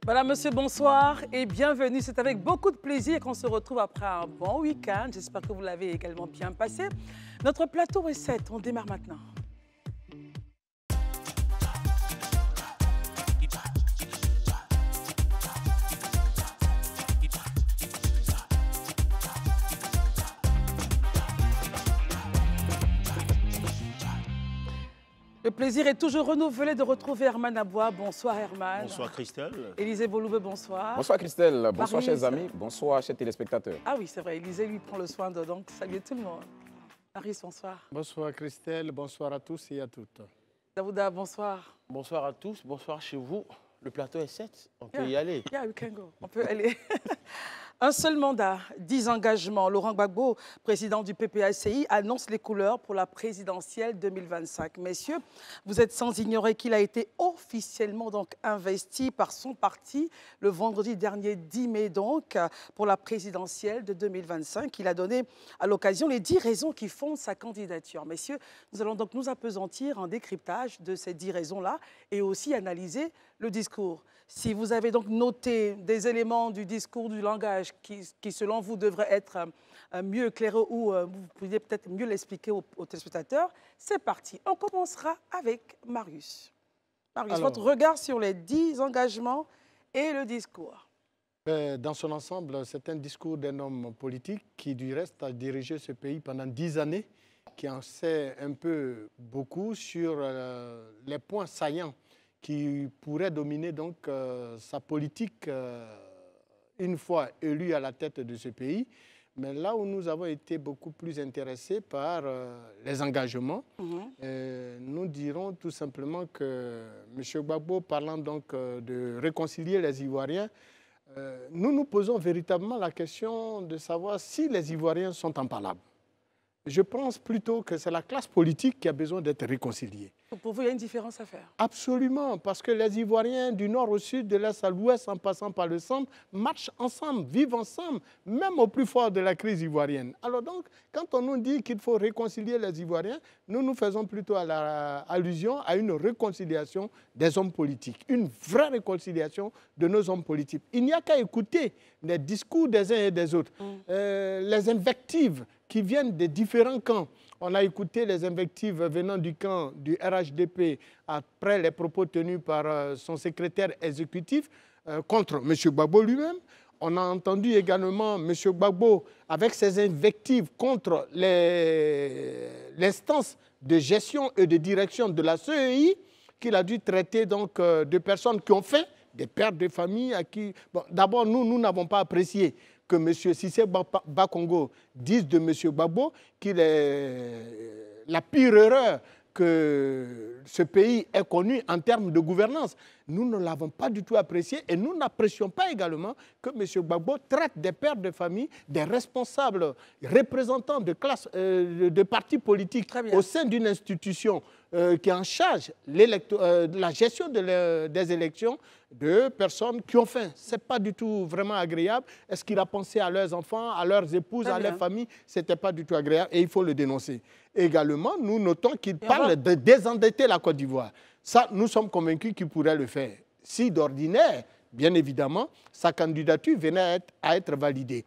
Madame, monsieur, bonsoir et bienvenue. C'est avec beaucoup de plaisir qu'on se retrouve après un bon week-end. J'espère que vous l'avez également bien passé. Notre plateau recette, on démarre maintenant. Le plaisir est toujours renouvelé de retrouver Herman Aboua. Bonsoir Herman. Bonsoir Christelle. Élisée Boloube, bonsoir. Bonsoir Christelle, bonsoir Maryse. chers amis, bonsoir chers téléspectateurs. Ah oui, c'est vrai, Élisée lui prend le soin de donc saluer tout le monde. Maryse, bonsoir. Bonsoir Christelle, bonsoir à tous et à toutes. Davouda, bonsoir. Bonsoir à tous, bonsoir chez vous. Le plateau est 7, on peut y aller. Yeah, we can go. On peut aller. Un seul mandat, 10 engagements. Laurent Gbagbo, président du PPACI, annonce les couleurs pour la présidentielle 2025. Messieurs, vous êtes sans ignorer qu'il a été officiellement donc investi par son parti le vendredi dernier 10 mai donc pour la présidentielle de 2025. Il a donné à l'occasion les 10 raisons qui fondent sa candidature. Messieurs, nous allons donc nous appesantir en décryptage de ces 10 raisons-là et aussi analyser le discours. Si vous avez donc noté des éléments du discours, du langage qui selon vous, devraient être mieux éclairés ou vous pourriez peut-être mieux l'expliquer aux téléspectateurs, c'est parti. On commencera avec Marius. Marius, Alors, votre regard sur les 10 engagements et le discours. Dans son ensemble, c'est un discours d'un homme politique qui, du reste, a dirigé ce pays pendant 10 années, qui en sait un peu beaucoup sur les points saillants qui pourraient dominer donc sa politique une fois élu à la tête de ce pays. Mais là où nous avons été beaucoup plus intéressés par les engagements, nous dirons tout simplement que M. Gbagbo, parlant donc de réconcilier les Ivoiriens, nous nous posons véritablement la question de savoir si les Ivoiriens sont impalables. Je pense plutôt que c'est la classe politique qui a besoin d'être réconciliée. Pour vous, il y a une différence à faire? Absolument, parce que les Ivoiriens du nord au sud, de l'est à l'ouest, en passant par le centre, marchent ensemble, vivent ensemble, même au plus fort de la crise ivoirienne. Alors donc, quand on nous dit qu'il faut réconcilier les Ivoiriens, nous nous faisons plutôt allusion à une réconciliation des hommes politiques, une vraie réconciliation de nos hommes politiques. Il n'y a qu'à écouter les discours des uns et des autres, les invectives qui viennent des différents camps. On a écouté les invectives venant du camp du RHDP après les propos tenus par son secrétaire exécutif contre M. Gbagbo lui-même. On a entendu également M. Gbagbo avec ses invectives contre l'instance de gestion et de direction de la CEI, qu'il a dû traiter donc de personnes qui ont faim, des pères de famille à qui... Bon, d'abord, nous n'avons pas apprécié que M. Cissé Bakongo dise de M. Gbagbo qu'il est la pire erreur que ce pays ait connue en termes de gouvernance. Nous ne l'avons pas du tout apprécié et nous n'apprécions pas également que M. Gbagbo traite des pères de famille, des responsables, représentants de classes, de partis politiques au sein d'une institution qui est en charge la gestion des élections de personnes qui ont faim. Ce n'est pas du tout vraiment agréable. Est-ce qu'il a pensé à leurs enfants, à leurs épouses, à leurs familles? Ce n'était pas du tout agréable et il faut le dénoncer. Également, nous notons qu'il parle de désendetter la Côte d'Ivoire. Ça, nous sommes convaincus qu'il pourrait le faire. Si d'ordinaire, bien évidemment, sa candidature venait à être validée.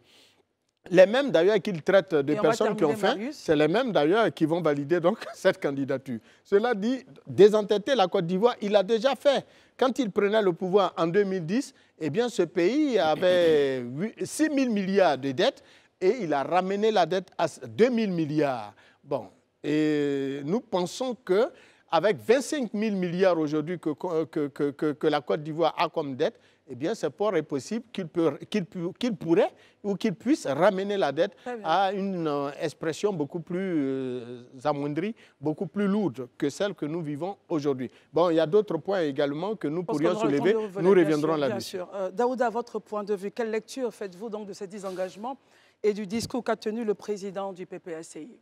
Les mêmes d'ailleurs qu'il traite de personnes qui ont faim, c'est les mêmes d'ailleurs qui vont valider donc cette candidature. Cela dit, désendetter la Côte d'Ivoire, il a déjà fait. Quand il prenait le pouvoir en 2010, eh bien ce pays avait 6 000 milliards de dettes et il a ramené la dette à 2 000 milliards. Bon, et nous pensons qu'avec 25 000 milliards aujourd'hui que la Côte d'Ivoire a comme dette, eh bien, c'est fort possible qu'il pourrait ou qu'il puisse ramener la dette à une expression beaucoup plus amoindrie, beaucoup plus lourde que celle que nous vivons aujourd'hui. Bon, il y a d'autres points également que nous pourrions soulever. Nous reviendrons là-dessus. Daouda, votre point de vue, quelle lecture faites-vous donc de ces 10 engagements et du discours qu'a tenu le président du PPACI?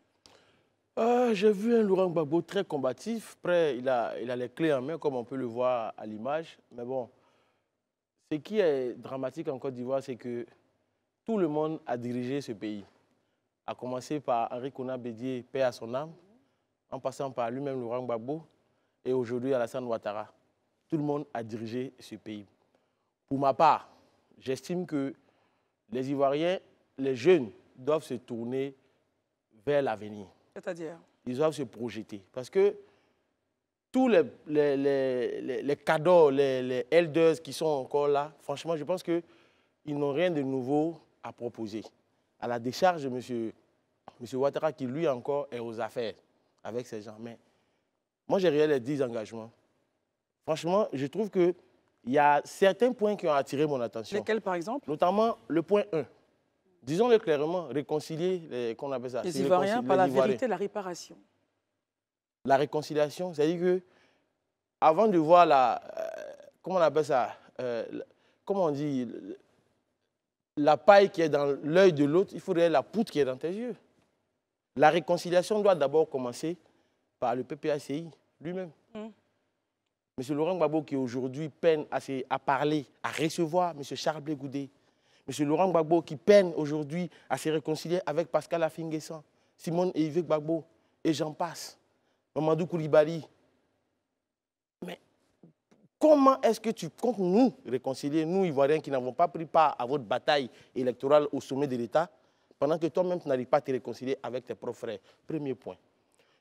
J'ai vu un Laurent Gbagbo très combatif. Après, il a les clés en main, comme on peut le voir à l'image. Mais bon, ce qui est dramatique en Côte d'Ivoire, c'est que tout le monde a dirigé ce pays. À commencer par Henri Konan Bédié, paix à son âme, en passant par lui-même Laurent Gbagbo, et aujourd'hui Alassane Ouattara. Tout le monde a dirigé ce pays. Pour ma part, j'estime que les Ivoiriens, les jeunes, doivent se tourner vers l'avenir. C'est-à-dire? Ils doivent se projeter. Parce que tous les cadors, les elders qui sont encore là, franchement, je pense qu'ils n'ont rien de nouveau à proposer. À la décharge de M. Ouattara, qui lui encore est aux affaires avec ces gens. Mais moi, j'ai regardé les 10 engagements. Franchement, je trouve qu'il y a certains points qui ont attiré mon attention. Lesquels, par exemple? Notamment le point 1. Disons-le clairement, réconcilier qu'on appelle ça, les Ivoiriens par la vérité et la réparation. La réconciliation, c'est-à-dire que avant de voir la, comment on appelle ça, comment on dit, la paille qui est dans l'œil de l'autre, il faudrait la poutre qui est dans tes yeux. La réconciliation doit d'abord commencer par le PPACI lui-même. M. Laurent Gbagbo qui aujourd'hui peine à parler, à recevoir M. Charles Blé Goudé. M. Laurent Gbagbo qui peine aujourd'hui à se réconcilier avec Pascal Affi-N'Guessan, Simone Yves Gbagbo, et j'en passe. Mamadou Koulibaly. Mais comment est-ce que tu comptes nous réconcilier, nous Ivoiriens qui n'avons pas pris part à votre bataille électorale au sommet de l'État, pendant que toi-même tu n'arrives pas à te réconcilier avec tes propres frères? Premier point.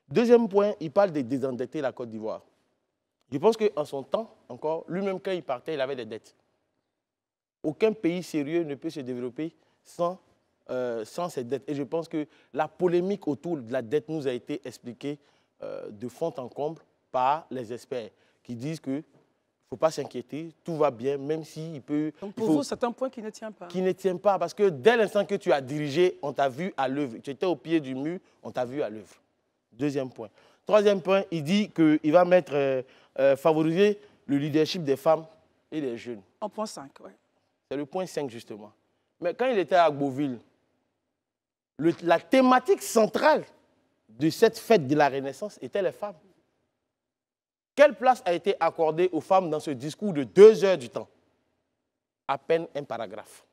Deuxième point, il parle de désendetter la Côte d'Ivoire. Je pense qu'en son temps, encore, lui-même quand il partait, il avait des dettes. Aucun pays sérieux ne peut se développer sans ces dettes. Et je pense que la polémique autour de la dette nous a été expliquée de fond en comble par les experts qui disent qu'il ne faut pas s'inquiéter, tout va bien, même s'il peut... Donc pour vous, c'est un point qui ne tient pas. Qui ne tient pas, parce que dès l'instant que tu as dirigé, on t'a vu à l'œuvre. Tu étais au pied du mur, on t'a vu à l'œuvre. Deuxième point. Troisième point, il dit qu'il va favoriser le leadership des femmes et des jeunes. En point 5, oui. C'est le point 5, justement. Mais quand il était à Beauville, la thématique centrale de cette fête de la Renaissance était les femmes. Quelle place a été accordée aux femmes dans ce discours de 2 heures du temps? À peine un paragraphe.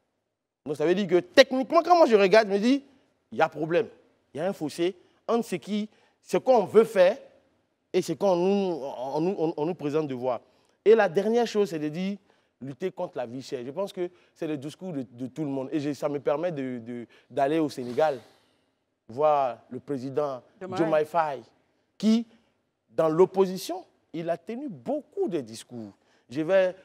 Donc ça veut dire que techniquement, quand moi je regarde, je me dis, il y a problème. Il y a un fossé entre ce qu'on veut faire et ce qu'on nous présente de voir. Et la dernière chose, c'est de dire, lutter contre la vie chère. Je pense que c'est le discours de tout le monde. Et ça me permet d'aller au Sénégal, voir le président Diomaye Faye, qui, dans l'opposition, il a tenu beaucoup de discours. Je vais,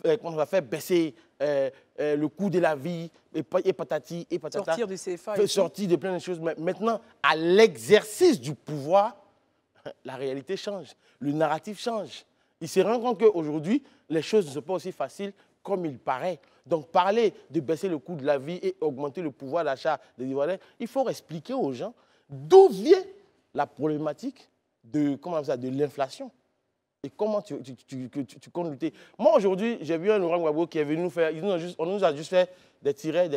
on va faire baisser le coût de la vie, et patati, et patata. Sortir du CFA. Sortir de plein de choses. Mais maintenant, à l'exercice du pouvoir, la réalité change, le narratif change. Il se rend compte qu'aujourd'hui, les choses ne sont pas aussi faciles comme il paraît. Donc, parler de baisser le coût de la vie et augmenter le pouvoir d'achat des Ivoiriens, il faut expliquer aux gens d'où vient la problématique de l'inflation. Et comment tu comptes lutter. Moi, aujourd'hui, j'ai vu un Laurent Gbagbo qui est venu nous faire, on nous a juste fait des tirets.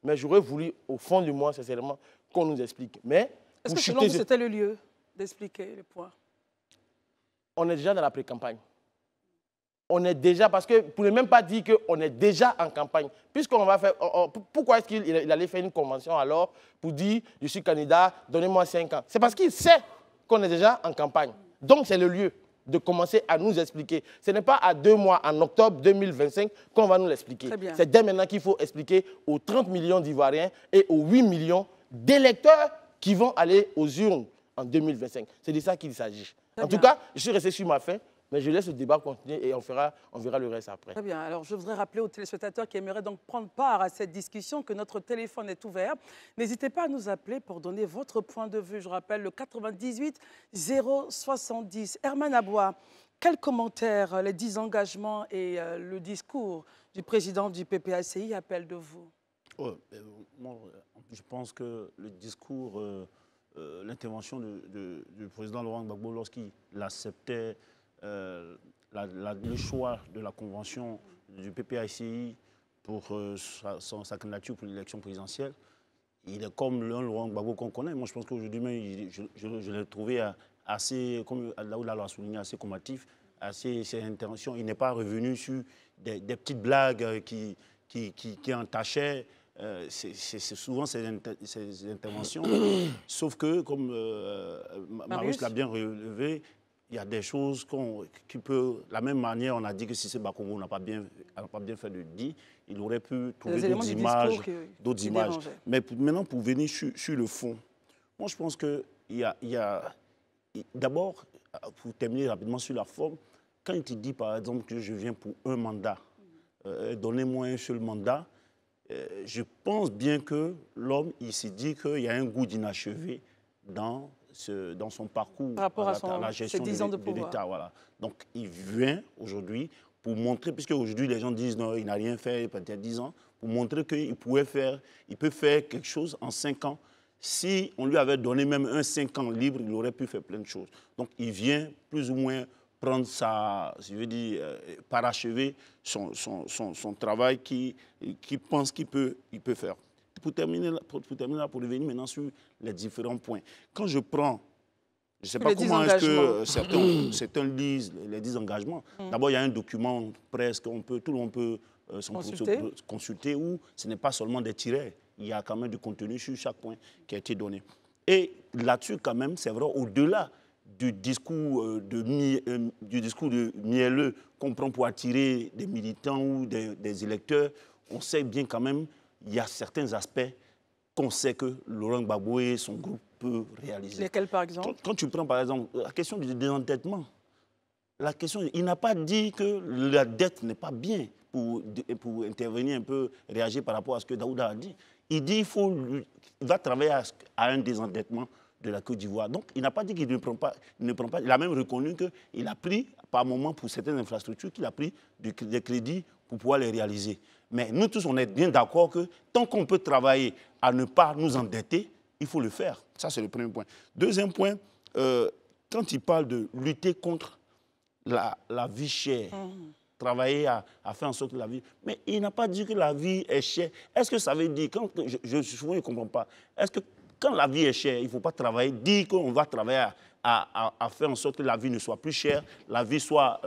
Mais j'aurais voulu, au fond de moi, sincèrement, qu'on nous explique. Mais est-ce que selon vous, c'était le lieu d'expliquer les points? On est déjà dans la pré-campagne. On est déjà, parce que pour ne même pas dire qu'on est déjà en campagne, puisqu'on va faire, pourquoi est-ce qu'il allait faire une convention alors pour dire je suis candidat, donnez-moi 5 ans? C'est parce qu'il sait qu'on est déjà en campagne. Donc c'est le lieu de commencer à nous expliquer. Ce n'est pas à 2 mois, en octobre 2025, qu'on va nous l'expliquer. C'est dès maintenant qu'il faut expliquer aux 30 millions d'Ivoiriens et aux 8 millions d'électeurs qui vont aller aux urnes en 2025. C'est de ça qu'il s'agit. En tout cas, je suis resté sur ma faim, mais je laisse le débat continuer et on verra le reste après. Très bien. Alors, je voudrais rappeler aux téléspectateurs qui aimeraient donc prendre part à cette discussion que notre téléphone est ouvert. N'hésitez pas à nous appeler pour donner votre point de vue. Je rappelle le 98 070. Herman Aboua, quel commentaire les 10 engagements et le discours du président du PPACI appellent de vous? Moi, je pense que le discours, l'intervention du président Laurent Gbagbo lorsqu'il acceptait le choix de la convention du PPACI pour sa candidature pour l'élection présidentielle, il est comme le Laurent Gbagbo qu'on connaît. Moi, je pense qu'aujourd'hui, je l'ai trouvé assez, comme Laoula l'a souligné, assez combatif, assez ses interventions. Il n'est pas revenu sur des petites blagues qui entachaient. C'est souvent ces interventions, sauf que, comme Marius l'a bien relevé, il y a des choses qui peuvent... De la même manière, on a dit que si c'est Bakongo n'a pas bien fait de dire, il aurait pu trouver d'autres images. Mais maintenant, pour venir sur le fond, moi, je pense qu'il y a d'abord, pour terminer rapidement sur la forme, quand il te dit, par exemple, que je viens pour un mandat, donnez-moi un seul mandat, je pense bien que l'homme, il s'est dit qu'il y a un goût d'inachevé dans son parcours par rapport à la gestion de l'État. Voilà. Donc, il vient aujourd'hui pour montrer, puisque aujourd'hui les gens disent non, il n'a rien fait pendant 10 ans, pour montrer qu'il peut faire quelque chose en 5 ans. Si on lui avait donné même un 5 ans libre, il aurait pu faire plein de choses. Donc, il vient plus ou moins prendre parachever son travail qu'il pense qu'il peut faire. Pour terminer, pour revenir maintenant sur les différents points. Quand je prends, je ne sais pas comment est-ce que certains lisent les 10 engagements. D'abord, il y a un document presque, tout le monde peut consulter où ce n'est pas seulement des tirets. Il y a quand même du contenu sur chaque point qui a été donné. Et là-dessus, quand même, c'est vrai, au-delà du discours de mielleux qu'on prend pour attirer des militants ou des électeurs, on sait bien quand même il y a certains aspects qu'on sait que Laurent Gbagbo et son groupe peuvent réaliser. Lesquels, par exemple? Quand tu prends, par exemple, la question du désendettement, il n'a pas dit que la dette n'est pas bien pour intervenir un peu, réagir par rapport à ce que Daouda a dit. Il dit qu'il va travailler à un désendettement de la Côte d'Ivoire. Donc, il n'a pas dit qu'il ne prend pas. Il a même reconnu qu'il a pris, par moment, pour certaines infrastructures, qu'il a pris des crédits pour pouvoir les réaliser. Mais nous tous, on est bien d'accord que tant qu'on peut travailler à ne pas nous endetter, il faut le faire. Ça, c'est le premier point. Deuxième point, quand il parle de lutter contre la vie chère, travailler à faire en sorte que la vie... Mais il n'a pas dit que la vie est chère. Est-ce que ça veut dire... Souvent, je ne comprends pas. Est-ce que quand la vie est chère, il ne faut pas travailler, dire qu'on va travailler à faire en sorte que la vie ne soit plus chère, la vie soit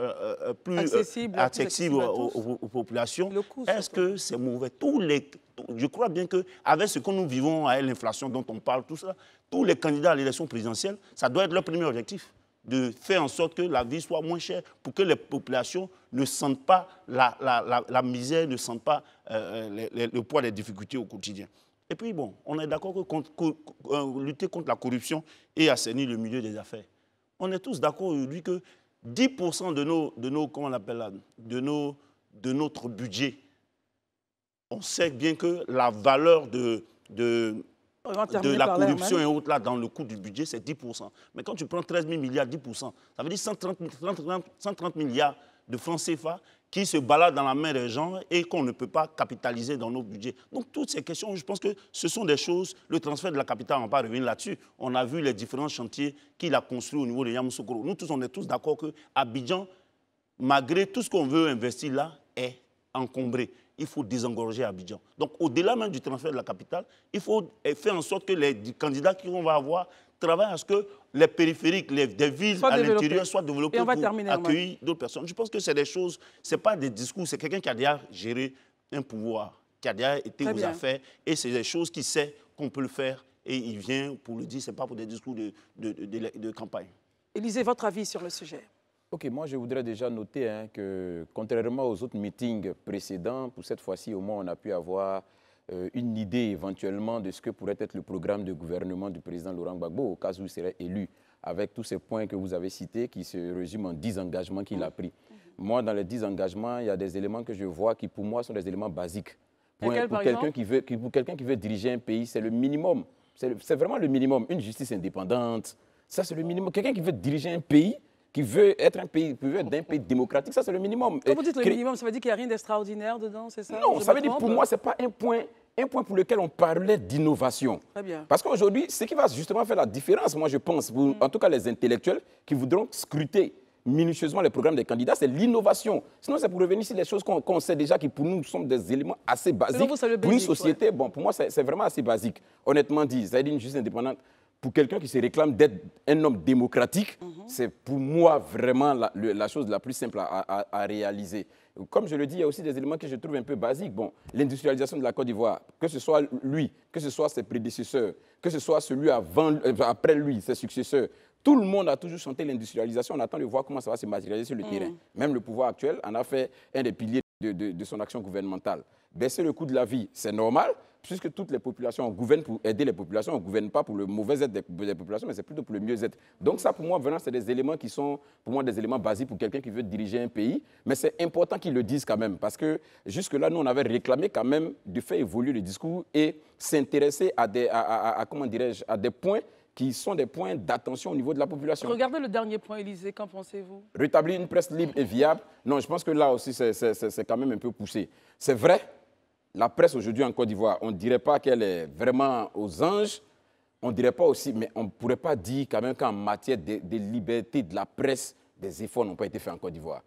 plus accessible aux populations. Est-ce que c'est mauvais? Je crois bien qu'avec ce que nous vivons, avec l'inflation dont on parle, tout ça, tous les candidats à l'élection présidentielle, ça doit être leur premier objectif, de faire en sorte que la vie soit moins chère pour que les populations ne sentent pas la misère, ne sentent pas le poids des difficultés au quotidien. Et puis, bon, on est d'accord que lutter contre la corruption et assainir le milieu des affaires. On est tous d'accord aujourd'hui que 10% de notre budget, on sait bien que la valeur de la corruption et autres là, dans le coût du budget, c'est 10%. Mais quand tu prends 13 000 milliards, 10%, ça veut dire 130 milliards de francs CFA qui se baladent dans la main des gens et qu'on ne peut pas capitaliser dans nos budgets. Donc, toutes ces questions, je pense que ce sont des choses, le transfert de la capitale, on ne va pas revenir là-dessus. On a vu les différents chantiers qu'il a construits au niveau de Yamoussoukro. Nous tous, on est tous d'accord qu'Abidjan, malgré tout ce qu'on veut investir là, est encombré. Il faut désengorger Abidjan. Donc, au-delà même du transfert de la capitale, il faut faire en sorte que les candidats qu'on va avoir travaillent à ce que les périphériques, des villes à l'intérieur soient développées pour accueillir d'autres personnes. Je pense que c'est des choses, ce n'est pas des discours, c'est quelqu'un qui a déjà géré un pouvoir, qui a déjà été aux affaires, et c'est des choses qu'il sait qu'on peut le faire, et il vient pour le dire, ce n'est pas pour des discours de campagne. Élisée, votre avis sur le sujet? Ok, moi je voudrais déjà noter que, contrairement aux autres meetings précédents, pour cette fois-ci, au moins, on a pu avoir une idée éventuellement de ce que pourrait être le programme de gouvernement du président Laurent Gbagbo au cas où il serait élu, avec tous ces points que vous avez cités qui se résument en 10 engagements qu'il a pris. Moi, dans les 10 engagements, il y a des éléments que je vois qui, pour moi, sont des éléments basiques. Pour quelqu'un qui veut diriger un pays, c'est le minimum. C'est vraiment le minimum. Une justice indépendante, ça c'est le minimum. Quelqu'un qui veut diriger un pays, qui veut être d'un pays démocratique, ça c'est le minimum. Quand vous dites le minimum, ça veut dire qu'il n'y a rien d'extraordinaire dedans, c'est ça? Non, ça veut dire pour moi, ce n'est pas un point pour lequel on parlait d'innovation. Très bien. Parce qu'aujourd'hui, ce qui va justement faire la différence, moi je pense, pour, en tout cas les intellectuels qui voudront scruter minutieusement les programmes des candidats, c'est l'innovation. Sinon, c'est pour revenir sur les choses qu'on sait déjà qui pour nous sont des éléments assez basiques. Pour une société, bon, pour moi, c'est vraiment assez basique. Honnêtement dit, ça veut dire une justice indépendante. Pour quelqu'un qui se réclame d'être un homme démocratique, c'est pour moi vraiment la chose la plus simple à réaliser. Comme je le dis, il y a aussi des éléments que je trouve un peu basiques. Bon, l'industrialisation de la Côte d'Ivoire, que ce soit lui, que ce soit ses prédécesseurs, que ce soit celui après lui, ses successeurs, Tout le monde a toujours chanté l'industrialisation. On attend de voir comment ça va se matérialiser sur le terrain. Même le pouvoir actuel en a fait un des piliers de son action gouvernementale. Baisser le coût de la vie, c'est normal, puisque toutes les populations, on gouverne pour aider les populations, on ne gouverne pas pour le mauvais être des populations, mais c'est plutôt pour le mieux être. Donc ça, pour moi, vraiment, c'est des éléments qui sont, pour moi, des éléments basiques pour quelqu'un qui veut diriger un pays. Mais c'est important qu'ils le disent quand même, parce que jusque-là, nous, on avait réclamé quand même de faire évoluer le discours et s'intéresser comment dirais-je, à des points qui sont des points d'attention au niveau de la population. Regardez le dernier point, Élisée, qu'en pensez-vous? Rétablir une presse libre et viable, non, je pense que là aussi, c'est quand même un peu poussé. C'est vrai, la presse aujourd'hui en Côte d'Ivoire, on ne dirait pas qu'elle est vraiment aux anges, on ne dirait pas aussi, mais on ne pourrait pas dire quand même qu'en matière de liberté de la presse, des efforts n'ont pas été faits en Côte d'Ivoire.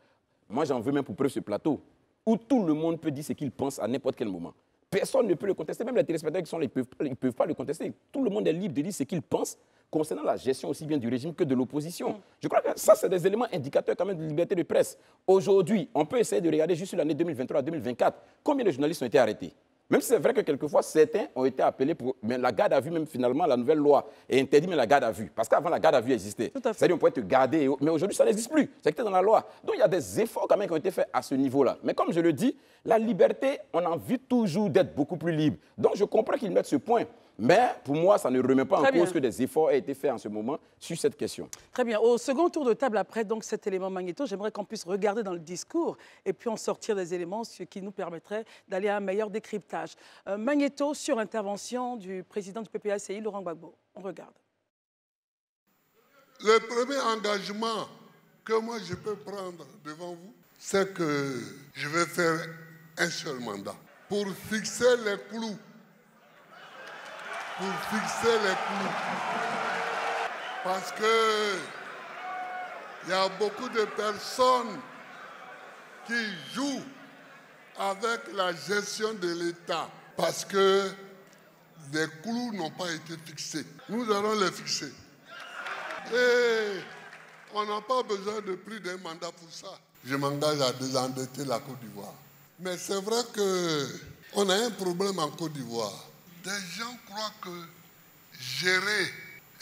Moi, j'en veux même pour preuve ce plateau, où tout le monde peut dire ce qu'il pense à n'importe quel moment. Personne ne peut le contester, même les téléspectateurs qui sont là, ils ne peuvent pas le contester. Tout le monde est libre de dire ce qu'il pense concernant la gestion aussi bien du régime que de l'opposition. Je crois que ça, c'est des éléments indicateurs quand même de liberté de presse. Aujourd'hui, on peut essayer de regarder juste sur l'année 2023-2024, combien de journalistes ont été arrêtés. Même si c'est vrai que quelquefois, certains ont été appelés pour... Mais la garde à vue, même finalement, la nouvelle loi est interdite, mais la garde à vue. Parce qu'avant, la garde à vue existait. C'est-à-dire qu'on pouvait te garder, mais aujourd'hui, ça n'existe plus. C'est que dans la loi. Donc, il y a des efforts quand même qui ont été faits à ce niveau-là. Mais comme je le dis, la liberté, on a envie toujours d'être beaucoup plus libre. Donc, je comprends qu'ils mettent ce point. Mais pour moi, ça ne remet pas en cause que des efforts aient été faits en ce moment sur cette question. Très bien. Au second tour de table, après donc, cet élément Magnéto, j'aimerais qu'on puisse regarder dans le discours et puis en sortir des éléments, ce qui nous permettrait d'aller à un meilleur décryptage. Magnéto, sur intervention du président du PPACI, Laurent Gbagbo. On regarde. Le premier engagement que moi je peux prendre devant vous, c'est que je vais faire un seul mandat pour fixer les clous. Pour fixer les clous. Parce que il y a beaucoup de personnes qui jouent avec la gestion de l'État parce que les clous n'ont pas été fixés. Nous allons les fixer. Et on n'a pas besoin de plus d'un mandat pour ça. Je m'engage à désendetter la Côte d'Ivoire. Mais c'est vrai qu'on a un problème en Côte d'Ivoire. Des gens croient que gérer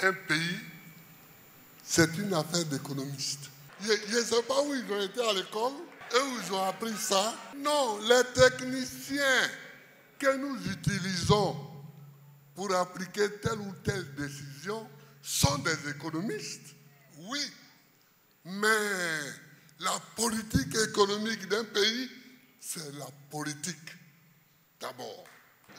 un pays, c'est une affaire d'économiste. Je ne sais pas où ils ont été à l'école et où ils ont appris ça. Non, les techniciens que nous utilisons pour appliquer telle ou telle décision sont des économistes. Oui, mais la politique économique d'un pays, c'est la politique d'abord.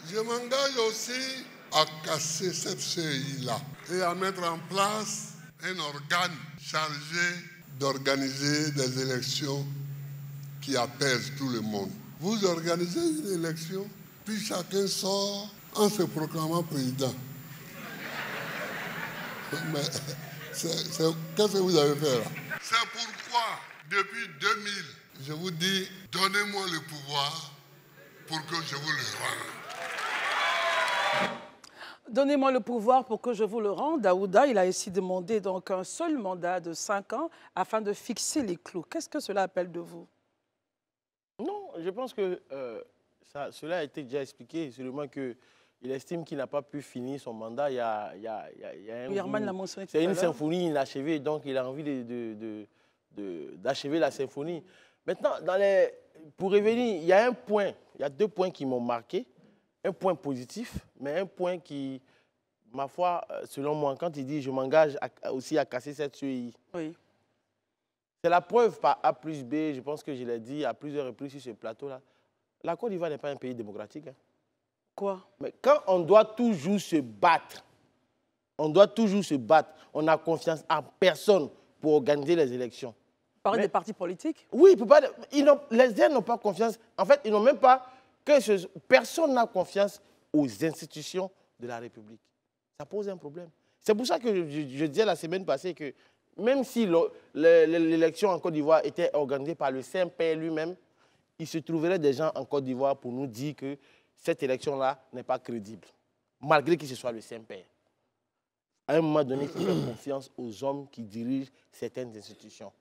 Je m'engage aussi à casser cette CEI-là et à mettre en place un organe chargé d'organiser des élections qui apaisent tout le monde. Vous organisez une élection, puis chacun sort en se proclamant président. Mais qu'est-ce que vous avez fait là? C'est pourquoi, depuis 2000, je vous dis, donnez-moi le pouvoir pour que je vous le rende. Donnez-moi le pouvoir pour que je vous le rende. Daouda, il a ici demandé donc un seul mandat de 5 ans afin de fixer les clous. Qu'est-ce que cela appelle de vous? Non, je pense que cela a été déjà expliqué, seulement qu'il estime qu'il n'a pas pu finir son mandat. Il y a Yerman l'a mentionné tout c'est à une l'heure. symphonie inachevée, donc il a envie d'achever la symphonie. Maintenant, pour revenir, il y a un point, il y a 2 points qui m'ont marqué. Un point positif, mais un point qui, ma foi, selon moi, quand il dit « je m'engage aussi à casser cette CEI », oui. C'est la preuve par A plus B, je pense que je l'ai dit à plusieurs reprises sur ce plateau-là. La Côte d'Ivoire n'est pas un pays démocratique. Hein. Quoi? Mais quand on doit toujours se battre, on n'a confiance en personne pour organiser les élections. Parler des partis politiques? Oui, les gens n'ont pas confiance. En fait, ils n'ont même pas... Personne n'a confiance aux institutions de la République. Ça pose un problème. C'est pour ça que je disais la semaine passée que même si l'élection en Côte d'Ivoire était organisée par le Saint-Père lui-même, il se trouverait des gens en Côte d'Ivoire pour nous dire que cette élection-là n'est pas crédible, malgré que ce soit le Saint-Père. À un moment donné, il faut faire confiance aux hommes qui dirigent certaines institutions.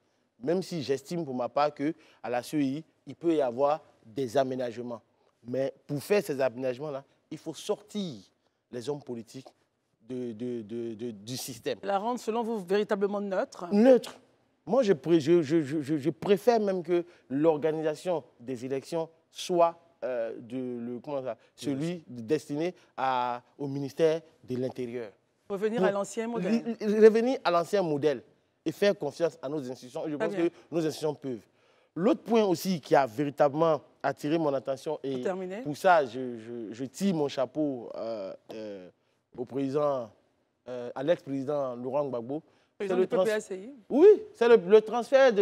Même si j'estime pour ma part qu'à la CEI, il peut y avoir des aménagements. Mais pour faire ces aménagements-là, il faut sortir les hommes politiques du système. La rendre, selon vous, véritablement neutre? Neutre. Moi, je préfère même que l'organisation des élections soit celui destiné au ministère de l'Intérieur. Revenir à l'ancien modèle. Revenir à l'ancien modèle et faire confiance à nos institutions. Je pense que nos institutions peuvent. L'autre point aussi qui a véritablement attiré mon attention, et pour ça, je tire mon chapeau au président, à l'ex-président Laurent Gbagbo. Président du PPACI. Oui, c'est le transfert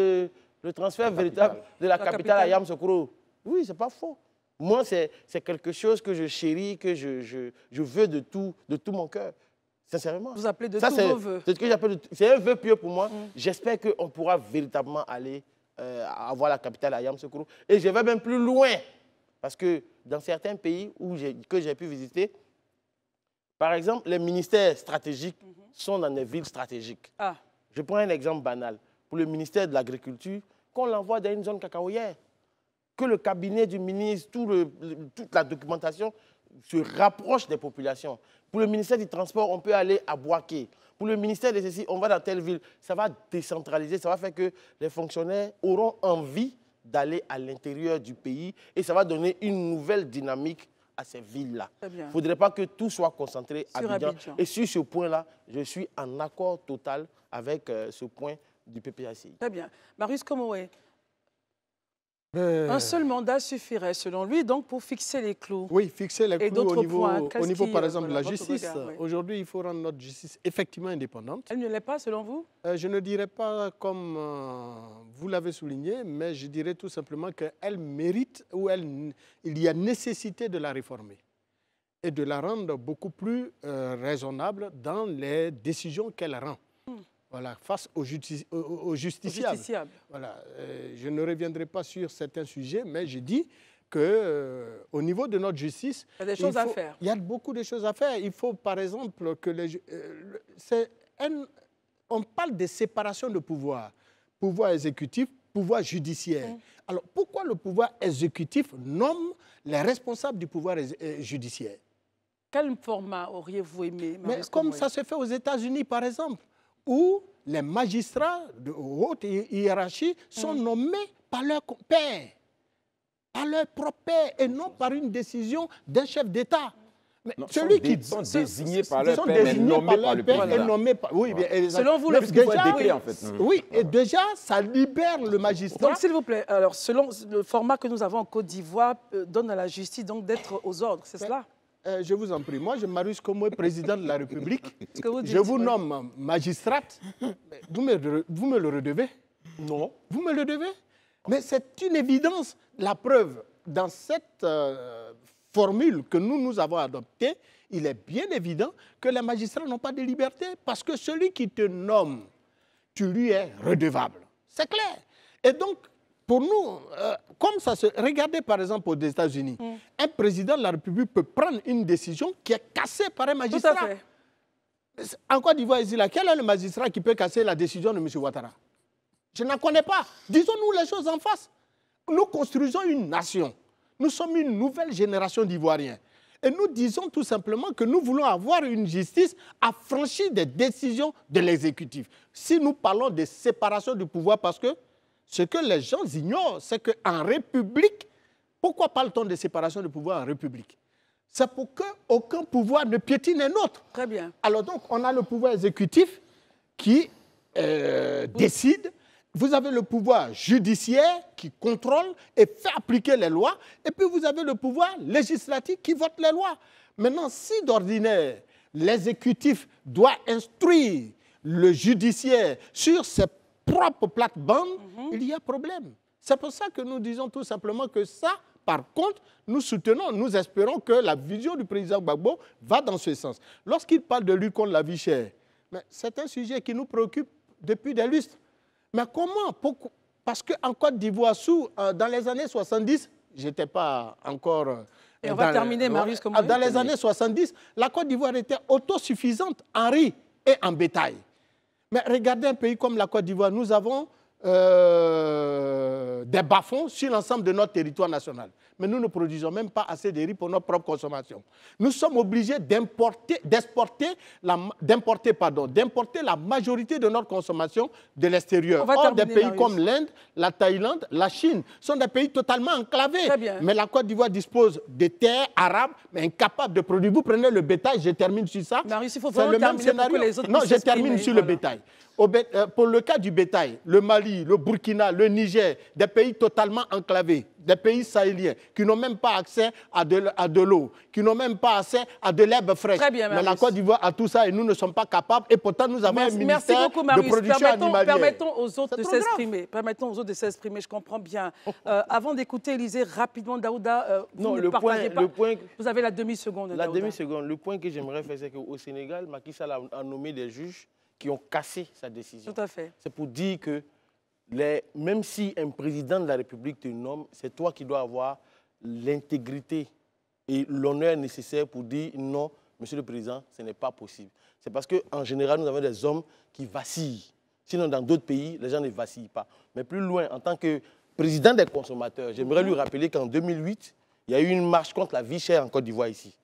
véritable de la capitale à Yamoussoukro. Oui, c'est pas faux. Moi, c'est quelque chose que je chéris, que je veux de tout mon cœur. Sincèrement. Vous appelez de tous vos voeux. C'est un vœu pieux pour moi. J'espère qu'on pourra véritablement aller avoir la capitale à Yamoussoukro. Et je vais même plus loin. Parce que dans certains pays que j'ai pu visiter, par exemple, les ministères stratégiques sont dans des villes stratégiques. Ah. Je prends un exemple banal. Pour le ministère de l'Agriculture, qu'on l'envoie dans une zone cacaoyère, que le cabinet du ministre, toute la documentation se rapproche des populations. Pour le ministère du Transport, on peut aller à Boaké. Pour le ministère de ceci, on va dans telle ville. Ça va décentraliser, ça va faire que les fonctionnaires auront envie d'aller à l'intérieur du pays et ça va donner une nouvelle dynamique à ces villes-là. Il ne faudrait pas que tout soit concentré à Abidjan. Et sur ce point-là, je suis en accord total avec ce point du PPACI. Très bien. Marius Komowé, un seul mandat suffirait, selon lui, donc pour fixer les clous. Oui, fixer les clous au niveau, par exemple, de la justice. Aujourd'hui, il faut rendre notre justice effectivement indépendante. Elle ne l'est pas, selon vous? Je ne dirais pas comme vous l'avez souligné, mais je dirais tout simplement qu'elle mérite ou il y a nécessité de la réformer et de la rendre beaucoup plus raisonnable dans les décisions qu'elle rend. Voilà, face aux justiciables. Voilà, je ne reviendrai pas sur certains sujets, mais je dis qu'au niveau de notre justice, il y a des choses à faire. Il y a beaucoup de choses à faire. Il faut, par exemple, que on parle de séparation de pouvoir. Pouvoir exécutif, pouvoir judiciaire. Alors, pourquoi le pouvoir exécutif nomme les responsables du pouvoir judiciaire? Quel format auriez-vous aimé? Mais comme ça se fait aux États-Unis, par exemple, où les magistrats de haute hiérarchie sont nommés par leur père, par leur propre père, et non par une décision d'un chef d'État. Celui qui sont désignés par leur père, mais nommés par le président. Oui, bien, selon vous, oui, et déjà, ça libère le magistrat. Donc, s'il vous plaît, alors, selon le format que nous avons en Côte d'Ivoire, donne à la justice donc d'être aux ordres, c'est cela? Je vous en prie. Moi, je Marius Komowé, président de la République. Je vous nomme magistrate. Vous me le redevez? Non. Vous me le devez? Mais c'est une évidence. La preuve, dans cette formule que nous avons adoptée, il est bien évident que les magistrats n'ont pas de liberté parce que celui qui te nomme, tu lui es redevable. C'est clair. Et donc, pour nous, comme ça se... Regardez par exemple aux États-Unis, un président de la République peut prendre une décision qui est cassée par un magistrat. Tout à fait. En Côte d'Ivoire, quel est le magistrat qui peut casser la décision de M. Ouattara? Je n'en connais pas. Disons-nous les choses en face. Nous construisons une nation. Nous sommes une nouvelle génération d'Ivoiriens. Et nous disons tout simplement que nous voulons avoir une justice affranchie des décisions de l'exécutif. Si nous parlons de séparation du pouvoir, parce que ce que les gens ignorent, c'est qu'en République, pourquoi parle-t-on de séparation du pouvoir en République? C'est pour qu'aucun pouvoir ne piétine un autre. Très bien. Alors donc, on a le pouvoir exécutif qui décide. Vous avez le pouvoir judiciaire qui contrôle et fait appliquer les lois. Et puis vous avez le pouvoir législatif qui vote les lois. Maintenant, si d'ordinaire, l'exécutif doit instruire le judiciaire sur ses propre plate-bande, il y a problème. C'est pour ça que nous disons tout simplement que ça, par contre, nous soutenons, nous espérons que la vision du président Gbagbo va dans ce sens. Lorsqu'il parle de lutte contre la vie chère, c'est un sujet qui nous préoccupe depuis des lustres. Mais comment? Parce qu'en Côte d'Ivoire, dans les années 70, je n'étais pas encore... Et on va terminer, Marius, comme dans les années 70, la Côte d'Ivoire était autosuffisante en riz et en bétail. Mais regardez un pays comme la Côte d'Ivoire, nous avons 10 des bas-fonds sur l'ensemble de notre territoire national. Mais nous ne produisons même pas assez de riz pour notre propre consommation. Nous sommes obligés d'importer la majorité de notre consommation de l'extérieur. Or, des pays comme l'Inde, la Thaïlande, la Chine sont des pays totalement enclavés. Mais la Côte d'Ivoire dispose de terres arables, mais incapables de produire. Vous prenez le bétail, je termine sur ça. Marius, il faut vraiment terminer pour que les autres Non, je termine sur le bétail. Pour le cas du bétail, le Mali, le Burkina, le Niger, des pays totalement enclavés, des pays sahéliens qui n'ont même pas accès à de l'eau, qui n'ont même pas accès à de l'herbe fraîche. Mais la Côte d'Ivoire a tout ça et nous ne sommes pas capables. Et pourtant, nous avons un ministère de production animalière. Permettons aux autres de s'exprimer. Permettons aux autres de s'exprimer, je comprends bien. Avant d'écouter Élisée, rapidement, Daouda, vous ne partagez pas. Vous avez la demi-seconde. La demi-seconde. Le point que j'aimerais faire, c'est qu'au Sénégal, Macky Sall a nommé des juges qui ont cassé sa décision. Tout à fait. C'est pour dire que même si un président de la République te nomme, c'est toi qui dois avoir l'intégrité et l'honneur nécessaire pour dire non, monsieur le président, ce n'est pas possible. C'est parce qu'en général, nous avons des hommes qui vacillent. Sinon, dans d'autres pays, les gens ne vacillent pas. Mais plus loin, en tant que président des consommateurs, j'aimerais lui rappeler qu'en 2008, il y a eu une marche contre la vie chère en Côte d'Ivoire ici.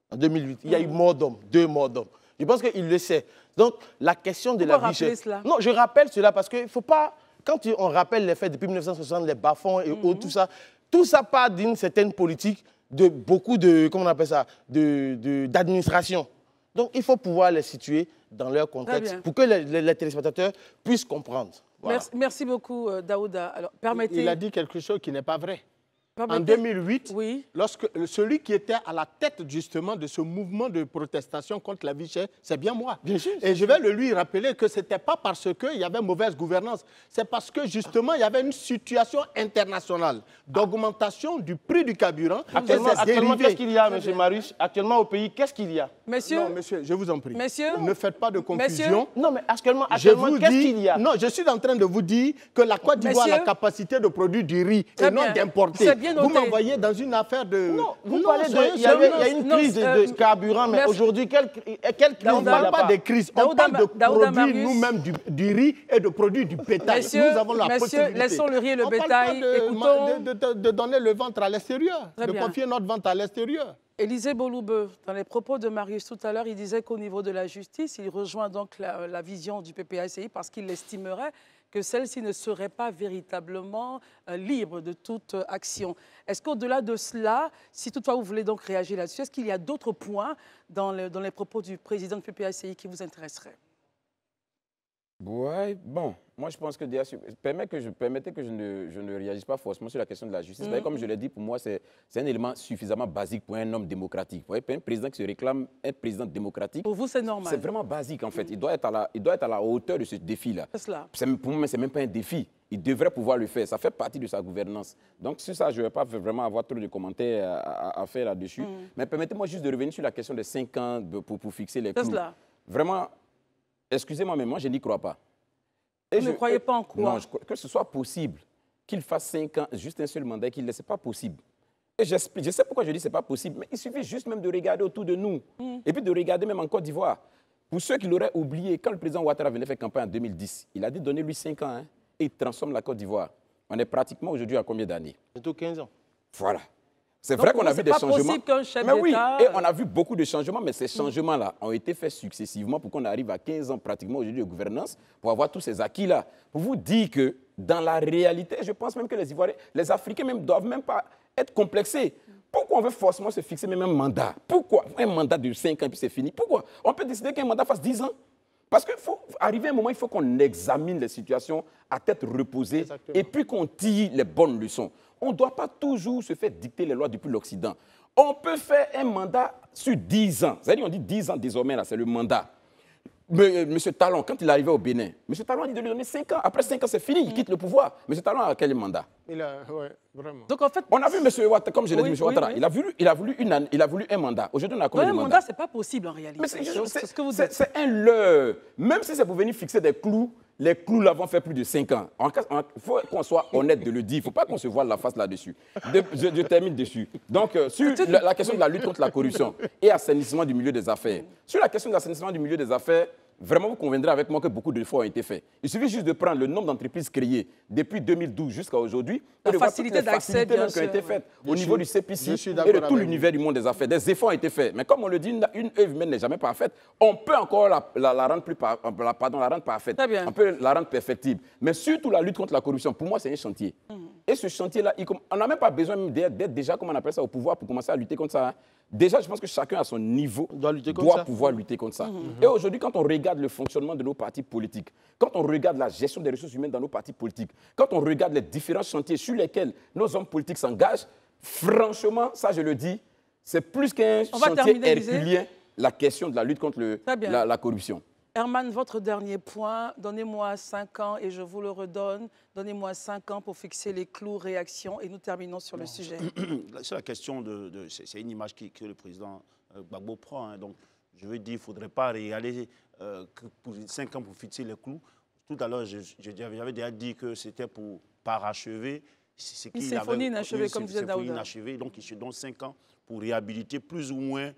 En 2008, il y a eu mort d'hommes, 2 morts d'hommes. Je pense qu'il le sait. Donc, la question de la vie chère... Non, je rappelle cela parce qu'il ne faut pas... Quand on rappelle les faits depuis 1960, les bas-fonds et autres, tout ça part d'une certaine politique de beaucoup de... Comment on appelle ça? D'administration. Donc, il faut pouvoir les situer dans leur contexte pour que les téléspectateurs puissent comprendre. Voilà. Merci beaucoup, Daouda. Alors, permettez... Il a dit quelque chose qui n'est pas vrai. En 2008, lorsque celui qui était à la tête justement de ce mouvement de protestation contre la vie chère, c'est bien moi. Bien sûr, et je vais lui rappeler que ce n'était pas parce qu'il y avait mauvaise gouvernance, c'est parce que justement il y avait une situation internationale d'augmentation du prix du carburant. Actuellement qu'est-ce qu'il y a, M. Marius? Actuellement au pays, qu'est-ce qu'il y a? Monsieur, non, monsieur, je vous en prie. Monsieur, ne faites pas de confusion. Monsieur, non, mais actuellement qu'est-ce qu'il y a? Non, je suis en train de vous dire que la Côte d'Ivoire a la capacité de produire du riz et non d'importer. Vous m'envoyez dans une affaire de... Non, vous parlez de... Il y a une crise de carburant, mais aujourd'hui, quelle crise? On ne parle pas de crise, on parle de produire nous-mêmes du riz et de produire du bétail. Nous avons la possibilité. Laissons le riz et le bétail. De donner le ventre à l'extérieur, de confier notre ventre à l'extérieur. Élisée Boloubeu, dans les propos de Marius tout à l'heure, il disait qu'au niveau de la justice, il rejoint donc la vision du PPACI parce qu'il estimerait que celle-ci ne serait pas véritablement libre de toute action. Est-ce qu'au-delà de cela, si toutefois vous voulez donc réagir là-dessus, est-ce qu'il y a d'autres points dans les propos du président du PPACI qui vous intéresseraient? Oui, bon, moi je pense que permettez que je ne réagisse pas forcément sur la question de la justice. Comme je l'ai dit, pour moi, c'est un élément suffisamment basique pour un homme démocratique. Vous voyez, un président qui se réclame un président démocratique. Pour vous, c'est normal. C'est vraiment basique en fait. Il doit être à la hauteur de ce défi-là. C'est cela. Pour moi, ce n'est même pas un défi. Il devrait pouvoir le faire. Ça fait partie de sa gouvernance. Donc, sur ça, je ne vais pas vraiment avoir trop de commentaires à faire là-dessus. Mais permettez-moi juste de revenir sur la question des 5 ans pour fixer les clous. C'est cela. Vraiment, excusez-moi, mais moi, je n'y crois pas. Vous ne croyez pas en quoi? Non, que ce soit possible qu'il fasse 5 ans, juste un seul mandat, qu'il ne laisse, ce n'est pas possible. Et je sais pourquoi je dis que ce n'est pas possible, mais il suffit juste même de regarder autour de nous. Et puis de regarder même en Côte d'Ivoire. Pour ceux qui l'auraient oublié, quand le président Ouattara venait faire campagne en 2010, il a dit donner lui 5 ans et il transforme la Côte d'Ivoire. On est pratiquement aujourd'hui à combien d'années? Bientôt 15 ans. Voilà. C'est vrai qu'on a vu des changements. Mais oui, et on a vu beaucoup de changements, mais ces changements-là ont été faits successivement pour qu'on arrive à 15 ans pratiquement aujourd'hui de gouvernance, pour avoir tous ces acquis-là. Pour vous dire que dans la réalité, je pense même que les Ivoiriens, les Africains même doivent même pas être complexés. Pourquoi on veut forcément se fixer même un mandat? Pourquoi un mandat de 5 ans et puis c'est fini? Pourquoi on peut décider qu'un mandat fasse 10 ans? Parce qu'il faut arriver à un moment, il faut qu'on examine les situations à tête reposée. Exactement. Et puis qu'on tire les bonnes leçons. On ne doit pas toujours se faire dicter les lois depuis l'Occident. On peut faire un mandat sur 10 ans. C'est-à-dire, on dit 10 ans désormais, là, c'est le mandat. M. Talon, quand il est arrivé au Bénin, M. Talon a dit de lui donner 5 ans. Après 5 ans, c'est fini, il quitte le pouvoir. M. Talon a quel mandat? Oui, vraiment. Donc, en fait, on a vu M. Ouattara, comme je l'ai dit, M. Ouattara, il a voulu un mandat. Aujourd'hui, on a combien de mandats? Un mandat, ce n'est pas possible en réalité. C'est ce que vous dites. C'est un leurre. Même si c'est pour venir fixer des clous, les clous là vont faire plus de 5 ans. Il faut qu'on soit honnête de le dire. Il ne faut pas qu'on se voile la face là-dessus. Je termine dessus. Donc, sur la question de la lutte contre la corruption et assainissement du milieu des affaires. Sur la question de l'assainissement du milieu des affaires, vraiment vous conviendrez avec moi que beaucoup d'efforts ont été faits. Il suffit juste de prendre le nombre d'entreprises créées depuis 2012 jusqu'à aujourd'hui et de voir toutes les facilités même qui ont été faites au niveau du CPC et de tout l'univers du monde des affaires. Des efforts ont été faits. Mais comme on le dit, une œuvre humaine n'est jamais parfaite. On peut encore la rendre parfaite. On peut la rendre perfectible. Mais surtout la lutte contre la corruption, pour moi, c'est un chantier. Et ce chantier-là, on n'a même pas besoin d'être déjà, comme on appelle ça, au pouvoir pour commencer à lutter contre ça. Déjà, je pense que chacun à son niveau doit pouvoir lutter contre ça. Et aujourd'hui, quand on regarde le fonctionnement de nos partis politiques, quand on regarde la gestion des ressources humaines dans nos partis politiques, quand on regarde les différents chantiers sur lesquels nos hommes politiques s'engagent, franchement, ça je le dis, c'est plus qu'un chantier herculien, la question de la lutte contre la corruption. Herman, votre dernier point, donnez-moi 5 ans et je vous le redonne. Donnez-moi 5 ans pour fixer les clous, réactions et nous terminons sur le sujet. C'est la question c'est une image que le président Gbagbo prend. Hein, donc, je veux dire, il ne faudrait pas réaliser pour 5 ans pour fixer les clous. Tout à l'heure, j'avais déjà dit que c'était pour parachever. Une symphonie inachevée, comme disait Daouda. Inachevée, donc il se donne 5 ans pour réhabiliter plus ou moins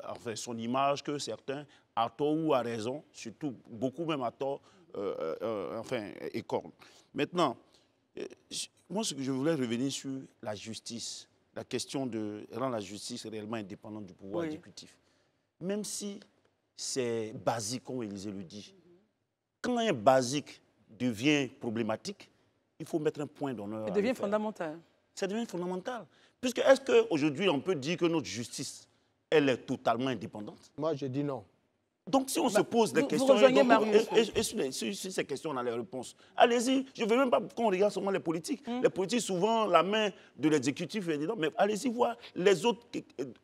enfin, son image que certains, à tort ou à raison, surtout beaucoup même à tort, enfin, écornent. Maintenant, moi, ce que je voulais revenir sur la justice, la question de rendre la justice réellement indépendante du pouvoir exécutif. Même si c'est basique, comme Élysée le dit, quand un basique devient problématique, il faut mettre un point d'honneur. Ça devient fondamental. Ça devient fondamental. Puisque est-ce qu'aujourd'hui, on peut dire que notre justice, elle est totalement indépendante? Moi, je dis non. Donc, si on se pose des questions, et sur ces questions, on a les réponses. Allez-y, je ne veux même pas qu'on regarde seulement les politiques. Les politiques, souvent, la main de l'exécutif est dedans. Mais allez-y voir les autres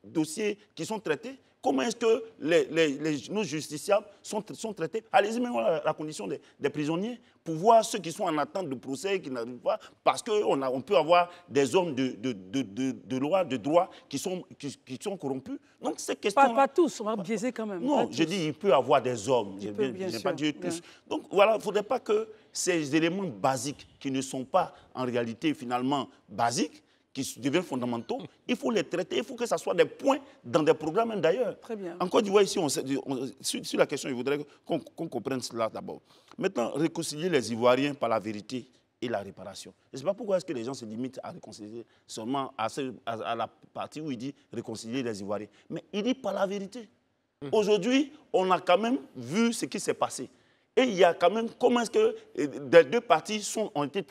dossiers qui sont traités. Comment est-ce que nos justiciables sont traités? Allez-y même voir la condition des prisonniers pour voir ceux qui sont en attente de procès, qui n'arrivent pas, parce qu'on peut avoir des hommes de loi, de droit qui sont corrompus. Donc ces questions... Pas tous, on va biaiser quand même. Non, je dis il peut y avoir des hommes, je n'ai pas dit tous. Donc voilà, il ne faudrait pas que ces éléments basiques qui ne sont pas en réalité finalement basiques, qui deviennent fondamentaux, il faut les traiter, il faut que ça soit des points dans des programmes d'ailleurs. Très bien. En Côte d'Ivoire, ici, sur la question, je voudrais qu'on comprenne cela d'abord. Maintenant, réconcilier les Ivoiriens par la vérité et la réparation. Je ne sais pas pourquoi est-ce que les gens se limitent à réconcilier seulement à la partie où il dit réconcilier les Ivoiriens. Mais il dit pas la vérité. Aujourd'hui, on a quand même vu ce qui s'est passé. Et il y a quand même, comment est-ce que les deux parties ont été...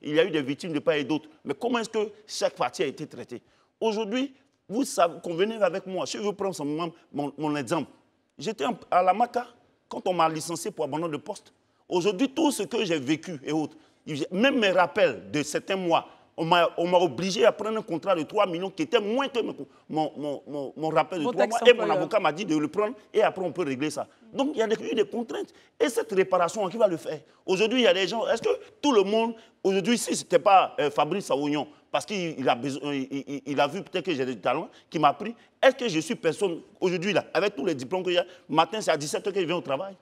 il y a eu des victimes de part et d'autre, mais comment est-ce que chaque partie a été traitée? Aujourd'hui, vous savez, convenez avec moi, je veux prendre mon exemple. J'étais à la MACA quand on m'a licencié pour abandon de poste. Aujourd'hui, tout ce que j'ai vécu et autres, même mes rappels de certains mois, on m'a obligé à prendre un contrat de 3 millions qui était moins que mon rappel de 3 mois. Et mon avocat m'a dit de le prendre et après on peut régler ça. Donc il y a eu des contraintes. Et cette réparation, qui va le faire? Aujourd'hui, il y a des gens... Est-ce que tout le monde... Aujourd'hui, si ce n'était pas Fabrice Saounion, parce qu'il a vu peut-être que j'ai des talents, qui m'a pris, est-ce que je suis personne aujourd'hui là, avec tous les diplômes que j'ai, matin c'est à 17h que je viens au travail?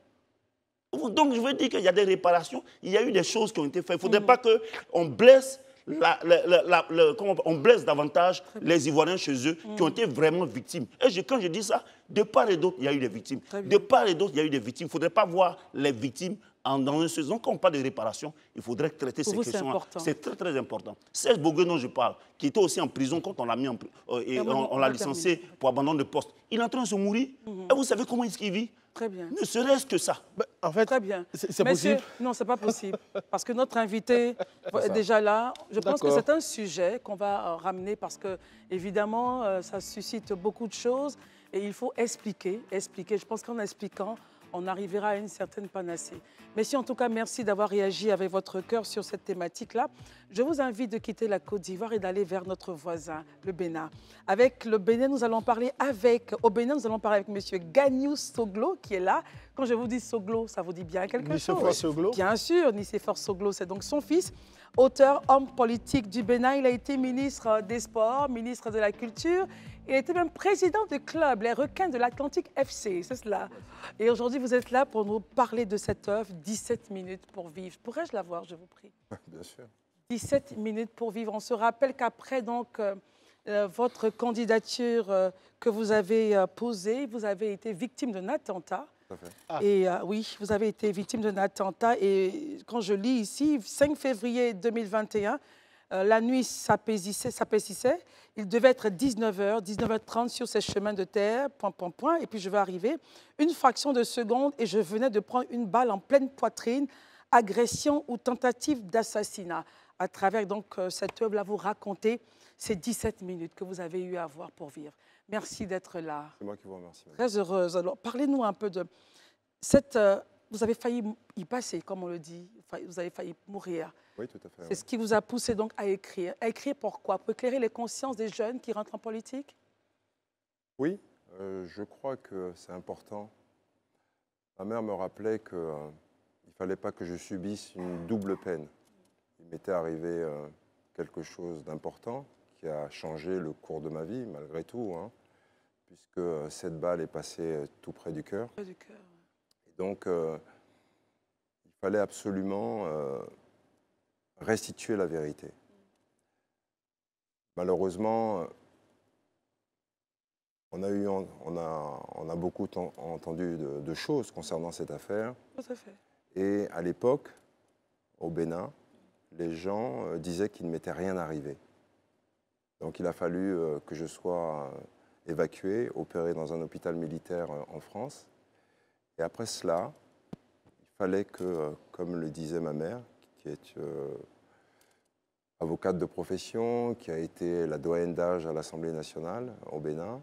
Donc je veux dire qu'il y a des réparations, il y a eu des choses qui ont été faites. Il ne faudrait pas qu'on blesse... on blesse davantage les Ivoiriens chez eux qui ont été vraiment victimes. Et quand je dis ça, de part et d'autre, il y a eu des victimes. De part et d'autre, il y a eu des victimes. Il ne faudrait pas voir les victimes dans une saison. Quand on parle de réparation, il faudrait traiter ces questions-là. C'est très, très important. Serge Bogué, dont je parle, qui était aussi en prison quand on l'a mis et on l'a licencié pour abandon de poste, il est en train de se mourir. Et vous savez comment est-ce qu'il vit? Très bien. Ne serait-ce que ça. En fait, très bien. C'est possible? Non, ce n'est pas possible. Parce que notre invité est déjà là. Je pense que c'est un sujet qu'on va ramener parce que, évidemment, ça suscite beaucoup de choses et il faut expliquer. Je pense qu'en expliquant, on arrivera à une certaine panacée. Messieurs, en tout cas, merci d'avoir réagi avec votre cœur sur cette thématique-là. Je vous invite de quitter la Côte d'Ivoire et d'aller vers notre voisin, le Bénin. Avec le Bénin, nous allons parler avec M. Gagnou Soglo, qui est là. Quand je vous dis Soglo, ça vous dit bien quelque chose? Nicéphore Soglo. Bien sûr, Nicéphore Soglo, c'est donc son fils. Auteur, homme politique du Bénin, il a été ministre des Sports, ministre de la Culture. Il était même président du club, les Requins de l'Atlantique FC, c'est cela. Et aujourd'hui, vous êtes là pour nous parler de cette œuvre, 17 minutes pour vivre. Pourrais-je la voir, je vous prie? Bien sûr. 17 minutes pour vivre. On se rappelle qu'après donc votre candidature que vous avez posée, vous avez été victime d'un attentat Tout à fait. Ah. Et oui, vous avez été victime d'un attentat. Et quand je lis ici, 5 février 2021, la nuit s'apaisissait. Il devait être 19h, 19h30 sur ces chemins de terre, point, point, point. Et puis je vais arriver. Une fraction de seconde et je venais de prendre une balle en pleine poitrine. Agression ou tentative d'assassinat. À travers donc cette œuvre-là, vous racontez ces 17 minutes que vous avez eu à voir pour vivre. Merci d'être là. C'est moi qui vous remercie. Très heureuse. Alors, parlez-nous un peu de cette... vous avez failli y passer, comme on le dit. Vous avez failli mourir. Oui, tout à fait. C'est ce qui vous a poussé donc à écrire. À écrire pourquoi? Pour éclairer les consciences des jeunes qui rentrent en politique? Oui, je crois que c'est important. Ma mère me rappelait qu'il ne fallait pas que je subisse une double peine. Il m'était arrivé quelque chose d'important qui a changé le cours de ma vie, malgré tout, hein, puisque cette balle est passée tout près du cœur. Près du cœur. Et donc, il fallait absolument restituer la vérité. Malheureusement, on a beaucoup entendu de choses concernant cette affaire. Tout à fait. Et à l'époque, au Bénin, les gens disaient qu'il ne m'était rien arrivé. Donc il a fallu que je sois évacué, opéré dans un hôpital militaire en France. Et après cela, il fallait que, comme le disait ma mère, qui est avocate de profession, qui a été la doyenne d'âge à l'Assemblée nationale au Bénin,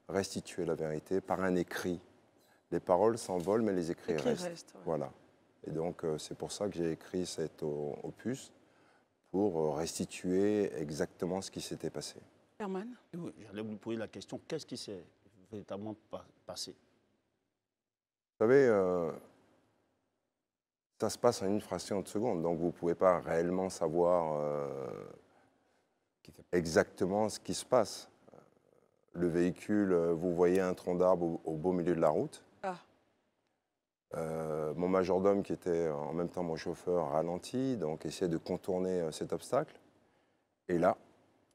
restituer la vérité par un écrit. Les paroles s'envolent, mais les écrits restent. Ouais. Voilà. Et donc, c'est pour ça que j'ai écrit cet opus, pour restituer exactement ce qui s'était passé. Herman? Oui, j'allais vous poser la question, qu'est-ce qui s'est véritablement passé? Vous savez, ça se passe en une fraction de seconde, donc vous ne pouvez pas réellement savoir exactement ce qui se passe. Le véhicule, vous voyez un tronc d'arbre au beau milieu de la route. Ah. Mon majordome, qui était en même temps mon chauffeur, ralentit, donc essayait de contourner cet obstacle. Et là,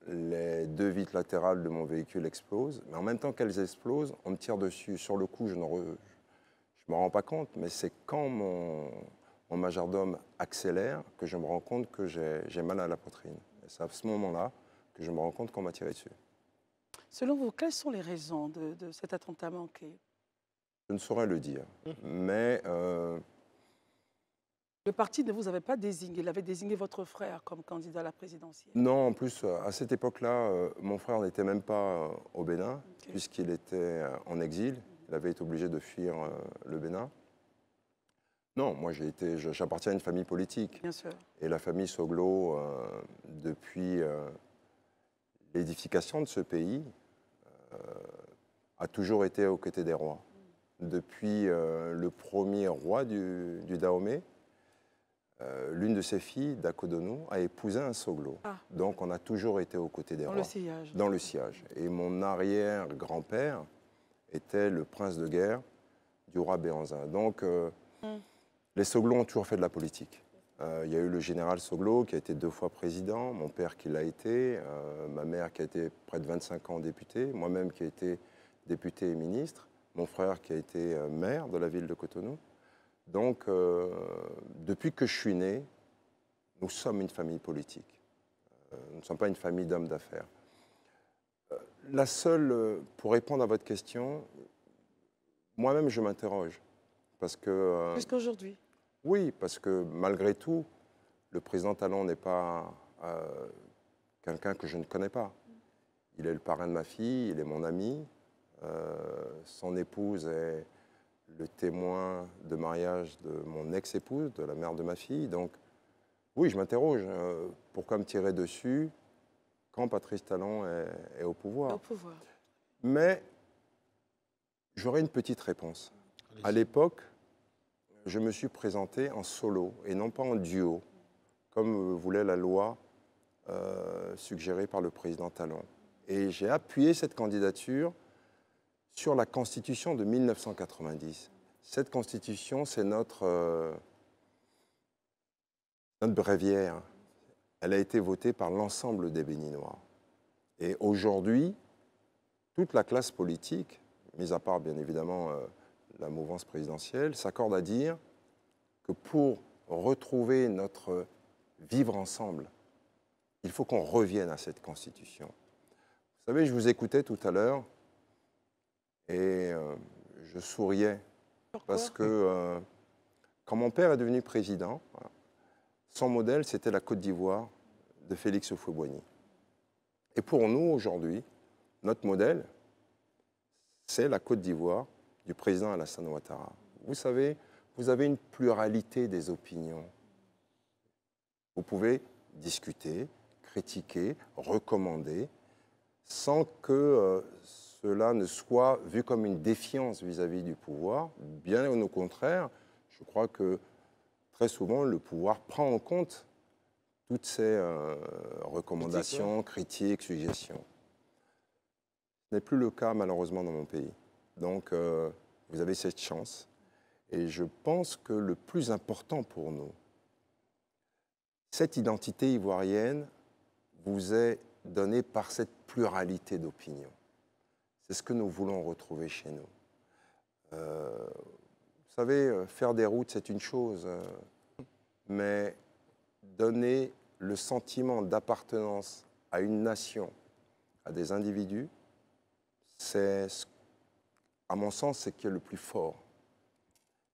les 2 vitres latérales de mon véhicule explosent. Mais en même temps qu'elles explosent, on me tire dessus. Sur le coup, je ne me rends pas compte, mais c'est quand mon majordome accélère que je me rends compte que j'ai mal à la poitrine. Et c'est à ce moment-là que je me rends compte qu'on m'a tiré dessus. Selon vous, quelles sont les raisons de cet attentat manqué? Je ne saurais le dire, mais... Le parti ne vous avait pas désigné, il avait désigné votre frère comme candidat à la présidentielle. Non, en plus, à cette époque-là, mon frère n'était même pas au Bénin, Okay. puisqu'il était en exil. Il avait été obligé de fuir le Bénin. Non, moi, j'appartiens à une famille politique. Bien sûr. Et la famille Soglo, depuis l'édification de ce pays, a toujours été aux côtés des rois. Depuis le premier roi du Dahomey, l'une de ses filles, Dakodonou, a épousé un Soglo. Ah. Donc on a toujours été aux côtés des rois. Dans le sillage. Dans le sillage. Et mon arrière-grand-père était le prince de guerre du roi Béhanzin. Donc les Soglo ont toujours fait de la politique. Il y a eu le général Soglo qui a été 2 fois président, mon père qui l'a été, ma mère qui a été près de 25 ans députée, moi-même qui ai été député et ministre, mon frère qui a été maire de la ville de Cotonou. Donc, depuis que je suis né, nous sommes une famille politique. Nous ne sommes pas une famille d'hommes d'affaires. La seule, pour répondre à votre question, moi-même je m'interroge. Parce que... Jusqu'aujourd'hui? Oui, parce que malgré tout, le président Talon n'est pas quelqu'un que je ne connais pas. Il est le parrain de ma fille, il est mon ami. Son épouse est le témoin de mariage de mon ex-épouse, de la mère de ma fille. Donc, oui, je m'interroge. Pourquoi me tirer dessus quand Patrice Talon est au pouvoir? Au pouvoir. Mais j'aurais une petite réponse. À l'époque, je me suis présenté en solo et non pas en duo, comme voulait la loi suggérée par le président Talon. Et j'ai appuyé cette candidature sur la Constitution de 1990. Cette Constitution, c'est notre bréviaire. Elle a été votée par l'ensemble des Béninois. Et aujourd'hui, toute la classe politique, mis à part bien évidemment la mouvance présidentielle, s'accordent à dire que pour retrouver notre vivre ensemble, il faut qu'on revienne à cette Constitution. Vous savez, je vous écoutais tout à l'heure et je souriais. Pourquoi? Parce que quand mon père est devenu président, son modèle, c'était la Côte d'Ivoire de Félix Houphouët-Boigny. Et pour nous, aujourd'hui, notre modèle, c'est la Côte d'Ivoire du président Alassane Ouattara. Vous savez, vous avez une pluralité des opinions. Vous pouvez discuter, critiquer, recommander, sans que cela ne soit vu comme une défiance vis-à-vis du pouvoir. Bien au contraire, je crois que très souvent, le pouvoir prend en compte toutes ces recommandations, critiques, suggestions. Ce n'est plus le cas, malheureusement, dans mon pays. Donc, vous avez cette chance. Et je pense que le plus important pour nous, cette identité ivoirienne vous est donnée par cette pluralité d'opinions. C'est ce que nous voulons retrouver chez nous. Vous savez, faire des routes, c'est une chose, mais donner le sentiment d'appartenance à une nation, à des individus, c'est, à mon sens, ce qui est le plus fort.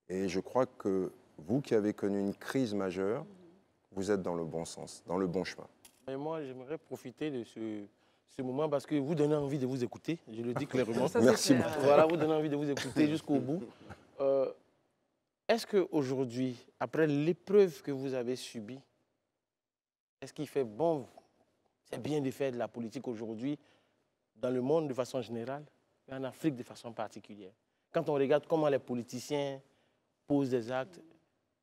Et je crois que vous qui avez connu une crise majeure, vous êtes dans le bon sens, dans le bon chemin. Et moi, j'aimerais profiter de ce moment parce que vous donnez envie de vous écouter, je le dis clairement. Ça, Merci clair. beaucoup. Voilà, vous donnez envie de vous écouter jusqu'au bout. Est-ce qu'aujourd'hui, après l'épreuve que vous avez subie, est-ce qu'il fait bon, c'est bien de faire de la politique aujourd'hui dans le monde de façon générale, et en Afrique de façon particulière? Quand on regarde comment les politiciens posent des actes,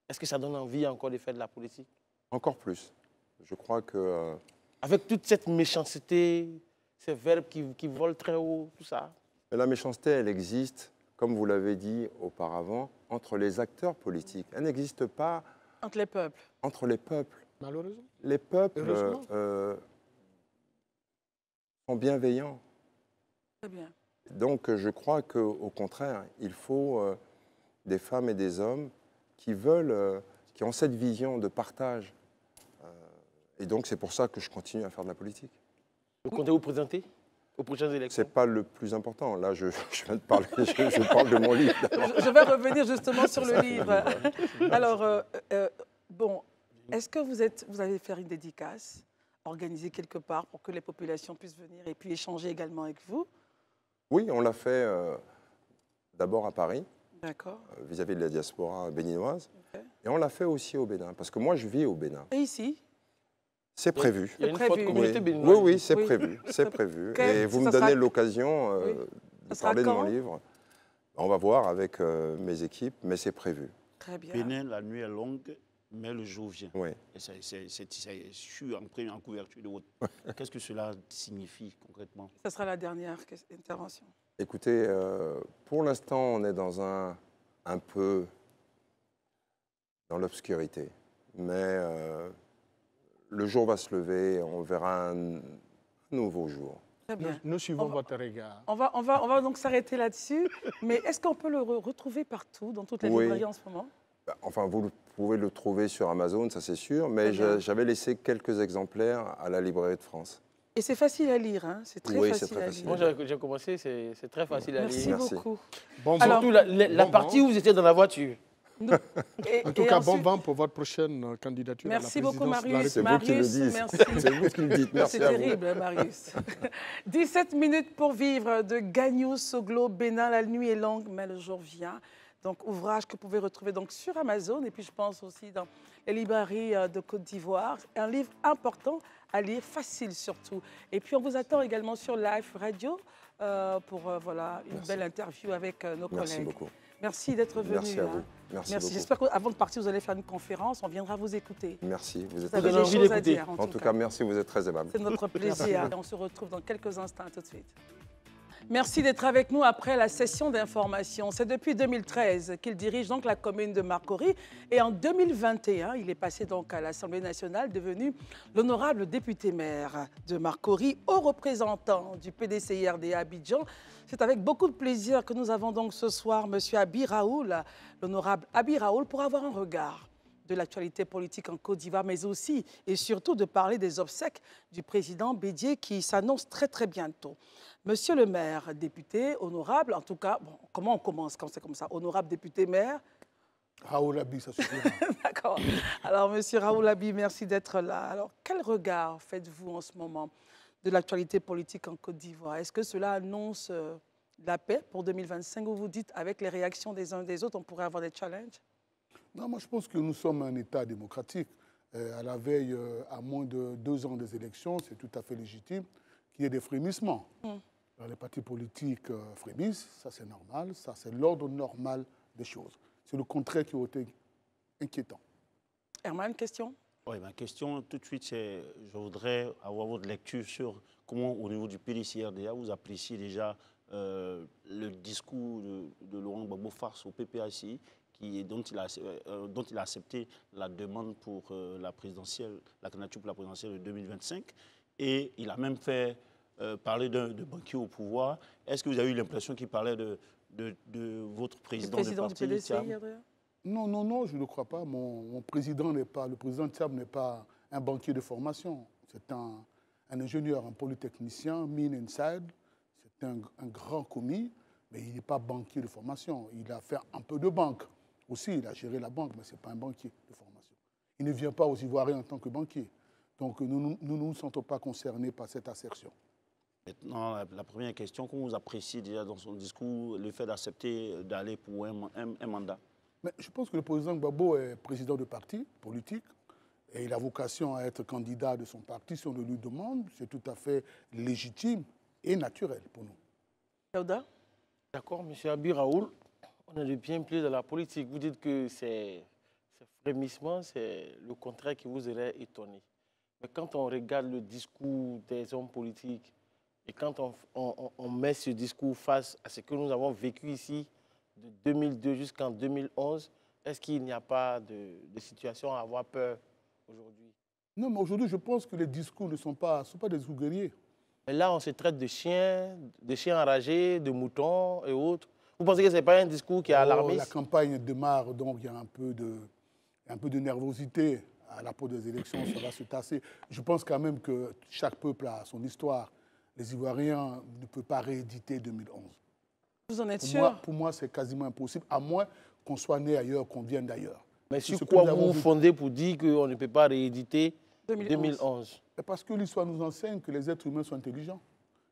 est-ce que ça donne envie encore de faire de la politique? Encore plus. Je crois que... Avec toute cette méchanceté, ces verbes qui volent très haut, tout ça. Mais la méchanceté, elle existe, comme vous l'avez dit auparavant, entre les acteurs politiques. Elle n'existe pas Entre les peuples. entre les peuples. Malheureusement. Les peuples Heureusement. sont bienveillants. Très bien. Donc, je crois qu'au contraire, il faut des femmes et des hommes qui veulent, qui ont cette vision de partage. Et donc, c'est pour ça que je continue à faire de la politique. Vous comptez vous présenter aux prochaines Ce élections? n'est pas le plus important. Là, je viens de parler, je parle de mon livre. Je vais revenir justement sur le livre. Alors, bon, est-ce que vous allez faire une dédicace, organiser quelque part pour que les populations puissent venir et puis échanger également avec vous? Oui, on l'a fait d'abord à Paris, D'accord. vis-à-vis de la diaspora béninoise. Ok. Et on l'a fait aussi au Bénin, parce que moi, je vis au Bénin. Et ici? C'est prévu. Il y a une prévu. forte communauté Oui, béninoise. oui, c'est Oui. prévu. C'est prévu. Ok, Et vous ça me sera- donnez l'occasion Oui. de Ça sera parler de mon quand? livre. On va voir avec mes équipes, mais c'est prévu. Très bien. Bénin, la nuit est longue, mais le jour vient. Oui. Et c'est su en couverture de haute. Qu'est-ce que cela signifie concrètement? Ça sera la dernière intervention. Écoutez, pour l'instant, on est dans un peu dans l'obscurité. Mais le jour va se lever et on verra un nouveau jour. Très bien. Nous suivons On va- votre regard. On va donc s'arrêter là-dessus. Mais est-ce qu'on peut le retrouver partout, dans toutes les Oui. librairies en ce moment? Enfin, vous pouvez le trouver sur Amazon, ça c'est sûr, mais Très bien. j'avais laissé quelques exemplaires à la librairie de France. Et c'est facile à lire, hein? C'est très Oui, c'est facile très à facile. lire. Moi, j'ai commencé, c'est très facile à Merci lire. Merci. beaucoup. Bon vent. Alors- Surtout la Bon partie où vous étiez dans la voiture. En tout cas, bon vent pour votre prochaine candidature Merci à la beaucoup, présidence de la Marius. C'est vous qui le Marius, dites. merci. C'est vous qui le dites. Merci C'est à vous. terrible, hein, Marius. 17 minutes pour vivre de Gagnou Soglo, Bénin. La nuit est longue, mais le jour vient. Donc, ouvrage que vous pouvez retrouver donc, sur Amazon et puis je pense aussi dans les librairies de Côte d'Ivoire. Un livre important à lire, facile surtout. Et puis, on vous attend également sur Live Radio pour voilà, une belle interview avec nos Merci collègues. beaucoup. Merci d'être venu. Merci à hein. vous. Merci Merci. beaucoup. J'espère qu'avant de partir, vous allez faire une conférence. On viendra vous écouter. Merci. Vous êtes Vous avez donne des envie choses à d'écouter. dire, En tout cas, merci, vous êtes très aimable. c'est notre plaisir. Et on se retrouve dans quelques instants. À tout de suite. Merci d'être avec nous après la session d'information. C'est depuis 2013 qu'il dirige donc la commune de Marcory et en 2021, il est passé donc à l'Assemblée nationale, devenu l'honorable député-maire de Marcory, haut représentant du PDCI-RDA Abidjan. C'est avec beaucoup de plaisir que nous avons donc ce soir M. Abi Raoul, l'honorable Abi Raoul, pour avoir un regard de l'actualité politique en Côte d'Ivoire, mais aussi et surtout de parler des obsèques du président Bédié qui s'annonce très bientôt. Monsieur le maire, député, honorable, en tout cas, bon, comment on commence quand c'est comme ça? Honorable député maire. Raoul Abi, ça suffira. D'accord. Alors, monsieur Raoul Abi, merci d'être là. Alors, quel regard faites-vous en ce moment de l'actualité politique en Côte d'Ivoire? Est-ce que cela annonce la paix pour 2025 ou vous dites, avec les réactions des uns et des autres, on pourrait avoir des challenges? Non, moi je pense que nous sommes un État démocratique. À la veille, à moins de 2 ans des élections, c'est tout à fait légitime qu'il y ait des frémissements. Les partis politiques frémissent, ça c'est normal, ça c'est l'ordre normal des choses. C'est le contraire qui aurait été inquiétant. Herman, question? Oui, ma question tout de suite, c'est je voudrais avoir votre lecture sur comment, au niveau du PDCI-RDA, vous appréciez déjà le discours de Laurent Gbagbo face au PPACI, dont il a accepté la demande pour la candidature pour la présidentielle de 2025. Et il a même fait parler de banquier au pouvoir. Est-ce que vous avez eu l'impression qu'il parlait de votre président du parti, Thiam? Non, je ne crois pas. Mon président n'est pas, le président Thiam n'est pas un banquier de formation. C'est un ingénieur, un polytechnicien, mine inside. C'est un grand commis, mais il n'est pas banquier de formation. Il a fait un peu de banque. Aussi, il a géré la banque, mais ce n'est pas un banquier de formation. Il ne vient pas aux Ivoiriens en tant que banquier. Donc, nous ne nous sentons pas concernés par cette assertion. Maintenant, la première question, comment vous appréciez déjà dans son discours le fait d'accepter d'aller pour un mandat? Mais je pense que le président Gbagbo est président de parti politique et il a vocation à être candidat de son parti si on le lui demande. C'est tout à fait légitime et naturel pour nous. Kauda? D'accord, M. Abi Raoul. On a de bien plus de la politique. Vous dites que ces frémissements, c'est le contraire qui vous aurait étonné. Mais quand on regarde le discours des hommes politiques et quand on met ce discours face à ce que nous avons vécu ici de 2002 jusqu'en 2011, est-ce qu'il n'y a pas de situation à avoir peur aujourd'hui? Non, mais aujourd'hui, je pense que les discours ne sont pas des discours guerriers. Mais là, on se traite de chiens enragés, de moutons et autres. Vous pensez que ce n'est pas un discours qui est alarmiste? La campagne démarre, donc il y a un peu de nervosité à l'approche des élections, ça va se tasser. Je pense quand même que chaque peuple a son histoire. Les Ivoiriens ne peuvent pas rééditer 2011. Vous en êtes sûr? Pour moi, c'est quasiment impossible, à moins qu'on soit né ailleurs, qu'on vienne d'ailleurs. Mais sur quoi vous vous fondez pour dire qu'on ne peut pas rééditer 2011? Parce que l'histoire nous enseigne que les êtres humains sont intelligents,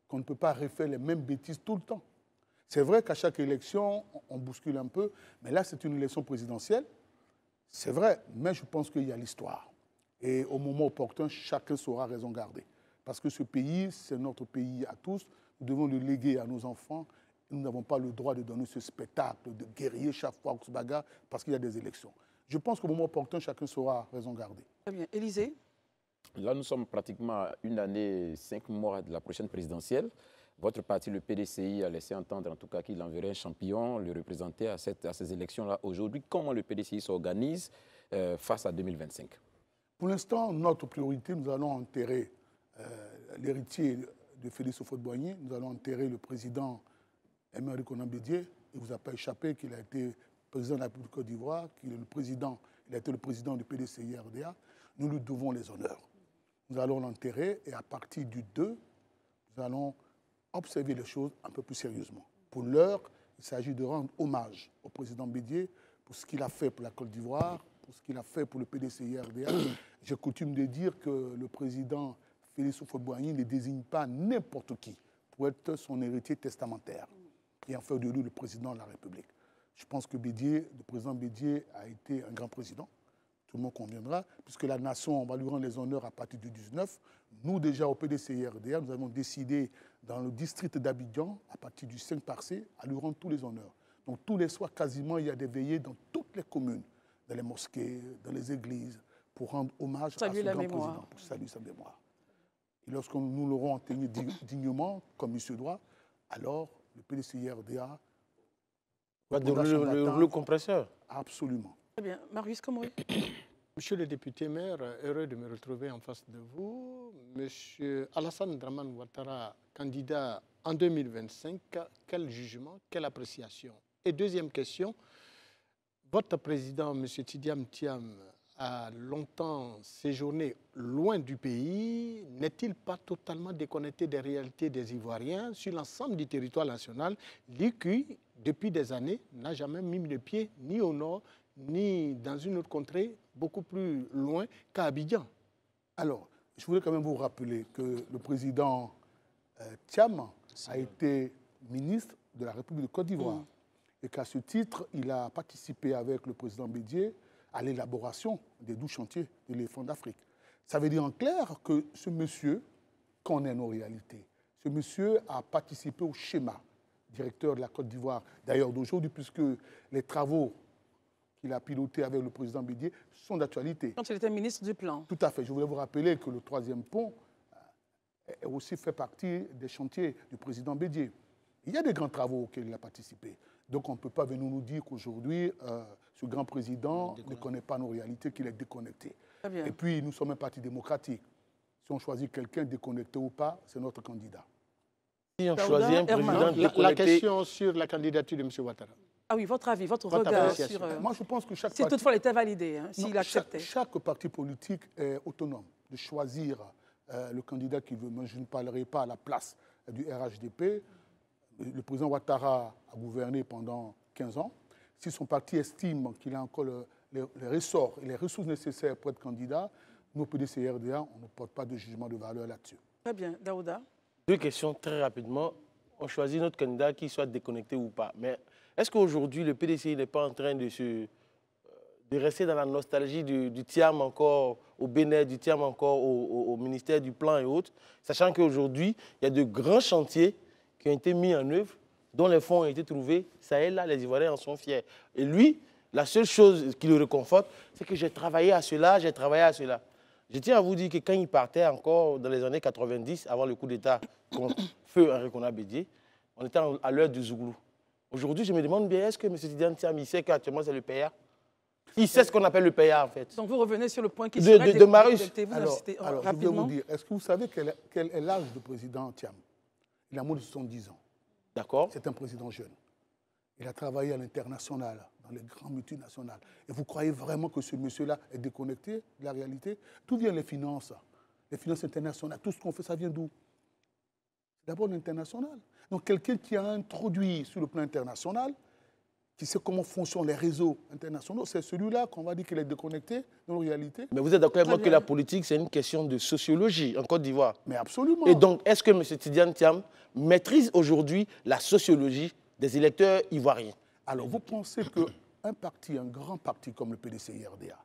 qu'on ne peut pas refaire les mêmes bêtises tout le temps. C'est vrai qu'à chaque élection, on bouscule un peu, mais là, c'est une élection présidentielle. C'est vrai, mais je pense qu'il y a l'histoire. Et au moment opportun, chacun saura raison garder. Parce que ce pays, c'est notre pays à tous. Nous devons le léguer à nos enfants. Nous n'avons pas le droit de donner ce spectacle de guerrier chaque fois qu'on se bagarre parce qu'il y a des élections. Je pense qu'au moment opportun, chacun saura raison garder. Très bien. Élysée? Là, nous sommes pratiquement à 1 année, 5 mois de la prochaine présidentielle. Votre parti, le PDCI, a laissé entendre en tout cas qu'il enverrait un champion le représenter à ces élections-là aujourd'hui. Comment le PDCI s'organise face à 2025? Pour l'instant, notre priorité, nous allons enterrer l'héritier de Félix Houphouët-Boigny. Nous allons enterrer le président Emery Konan Bédié. Il ne vous a pas échappé qu'il a été président de la République de Côte d'Ivoire, qu'il est il a été le président du PDCI-RDA. Nous lui devons les honneurs. Nous allons l'enterrer et à partir du 2, nous allons observer les choses un peu plus sérieusement. Pour l'heure, il s'agit de rendre hommage au président Bédié pour ce qu'il a fait pour la Côte d'Ivoire, pour ce qu'il a fait pour le PDCI-RDA. J'ai coutume de dire que le président Félix Houphouët-Boigny ne désigne pas n'importe qui pour être son héritier testamentaire et en faire de lui le président de la République. Je pense que le président Bédié a été un grand président. Tout le monde conviendra, puisque la nation, on va lui rendre les honneurs à partir du 19. Nous, déjà, au PDCI-RDA, nous avons décidé, dans le district d'Abidjan, à partir du 5 Parcé, à lui rendre tous les honneurs. Donc, tous les soirs, quasiment, il y a des veillées dans toutes les communes, dans les mosquées, dans les églises, pour rendre hommage à ce grand président, pour saluer sa mémoire. Et lorsque nous l'aurons enterré dignement, comme il se doit, alors le PDCI-RDA Pas de rouleau compresseur. Absolument. Très bien. Marius Komori. Monsieur le député maire, heureux de me retrouver en face de vous. Monsieur Alassane Dramane Ouattara, candidat en 2025, quel jugement, quelle appréciation? Et deuxième question, votre président, monsieur Tidiane Thiam, a longtemps séjourné loin du pays. N'est-il pas totalement déconnecté des réalités des Ivoiriens sur l'ensemble du territoire national? Lui qui, depuis des années, n'a jamais mis le pied ni au nord, ni dans une autre contrée beaucoup plus loin qu'à Abidjan. Alors, je voulais quand même vous rappeler que le président Thiam a été ministre de la République de Côte d'Ivoire et qu'à ce titre, il a participé avec le président Bédié à l'élaboration des 12 chantiers de l'éléphant d'Afrique. Ça veut dire en clair que ce monsieur connaît nos réalités. Ce monsieur a participé au schéma directeur de la Côte d'Ivoire, d'ailleurs d'aujourd'hui, puisque les travaux qu'il a pilotés avec le président Bédié sont d'actualité. Quand il était ministre du Plan. Tout à fait. Je voulais vous rappeler que le 3e pont a aussi fait partie des chantiers du président Bédié. Il y a des grands travaux auxquels il a participé. Donc on ne peut pas venir nous dire qu'aujourd'hui, ce grand président ne connaît pas nos réalités, qu'il est déconnecté. Très bien. Et puis, nous sommes un parti démocratique. Si on choisit quelqu'un déconnecté ou pas, c'est notre candidat. Si on choisit un président déconnecté... La question sur la candidature de M. Ouattara. Ah oui, votre avis, votre regard sur... Moi, je pense que chaque si toutefois il était validé, hein, s'il acceptait. Chaque parti politique est autonome de choisir le candidat qu'il veut. Moi, je ne parlerai pas à la place du RHDP. Le président Ouattara a gouverné pendant 15 ans. Si son parti estime qu'il a encore les ressorts et les ressources nécessaires pour être candidat, nous, PDCI-RDA, on ne porte pas de jugement de valeur là-dessus. Très bien. Daouda? Deux questions très rapidement. On choisit notre candidat qui soit déconnecté ou pas. Mais est-ce qu'aujourd'hui, le PDCI n'est pas en train de rester dans la nostalgie du Thiam encore au Bénin, du Thiam encore au ministère du Plan et autres, sachant qu'aujourd'hui, il y a de grands chantiers qui ont été mis en œuvre, dont les fonds ont été trouvés, ça et là, les Ivoiriens en sont fiers. Et lui, la seule chose qui le réconforte, c'est que j'ai travaillé à cela, j'ai travaillé à cela. Je tiens à vous dire que quand il partait encore dans les années 90, avant le coup d'État contre feu Henri Konan Bédié, on était à l'heure du Zouglou. Aujourd'hui, je me demande bien, est-ce que M. Tidiane Thiam, il sait qu'actuellement c'est le PA? Il sait ce qu'on appelle le PA, en fait. Donc vous revenez sur le point qui de Marius. Alors, je vais vous dire, est-ce que vous savez quel est l'âge du président Thiam? Il a moins de 70 ans. D'accord. C'est un président jeune. Il a travaillé à l'international, dans les grandes multinationales. Et vous croyez vraiment que ce monsieur-là est déconnecté de la réalité? D'où viennent les finances internationales? Tout ce qu'on fait, ça vient d'où? D'abord l'international. Donc quelqu'un qui a introduit sur le plan international, qui sait comment fonctionnent les réseaux internationaux, c'est celui-là qu'on va dire qu'il est déconnecté de nos réalités. Mais vous êtes d'accord avec moi que la politique, c'est une question de sociologie en Côte d'Ivoire? Mais absolument. Et donc, est-ce que M. Tidiane Thiam maîtrise aujourd'hui la sociologie des électeurs ivoiriens? Alors, vous pensez qu'un parti, un grand parti comme le PDCI-RDA,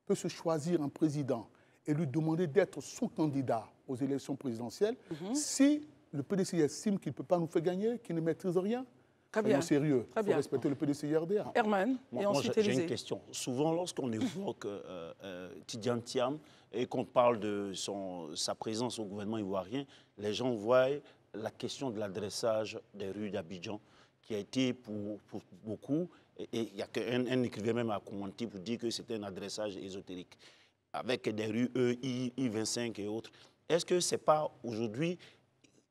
peut se choisir un président et lui demander d'être son candidat aux élections présidentielles si le PDCI estime qu'il ne peut pas nous faire gagner, qu'il ne maîtrise rien? Très bien. Sérieux. Il faut respecter le PDCI-RDA. Herman, et ensuite j'ai une question. Souvent, lorsqu'on évoque Tidiane Thiam et qu'on parle de sa présence au gouvernement ivoirien, les gens voient la question de l'adressage des rues d'Abidjan, qui a été pour beaucoup, et il y a qu'un écrivain même a commenté pour dire que c'était un adressage ésotérique, avec des rues I25 et autres. Est-ce que ce n'est pas aujourd'hui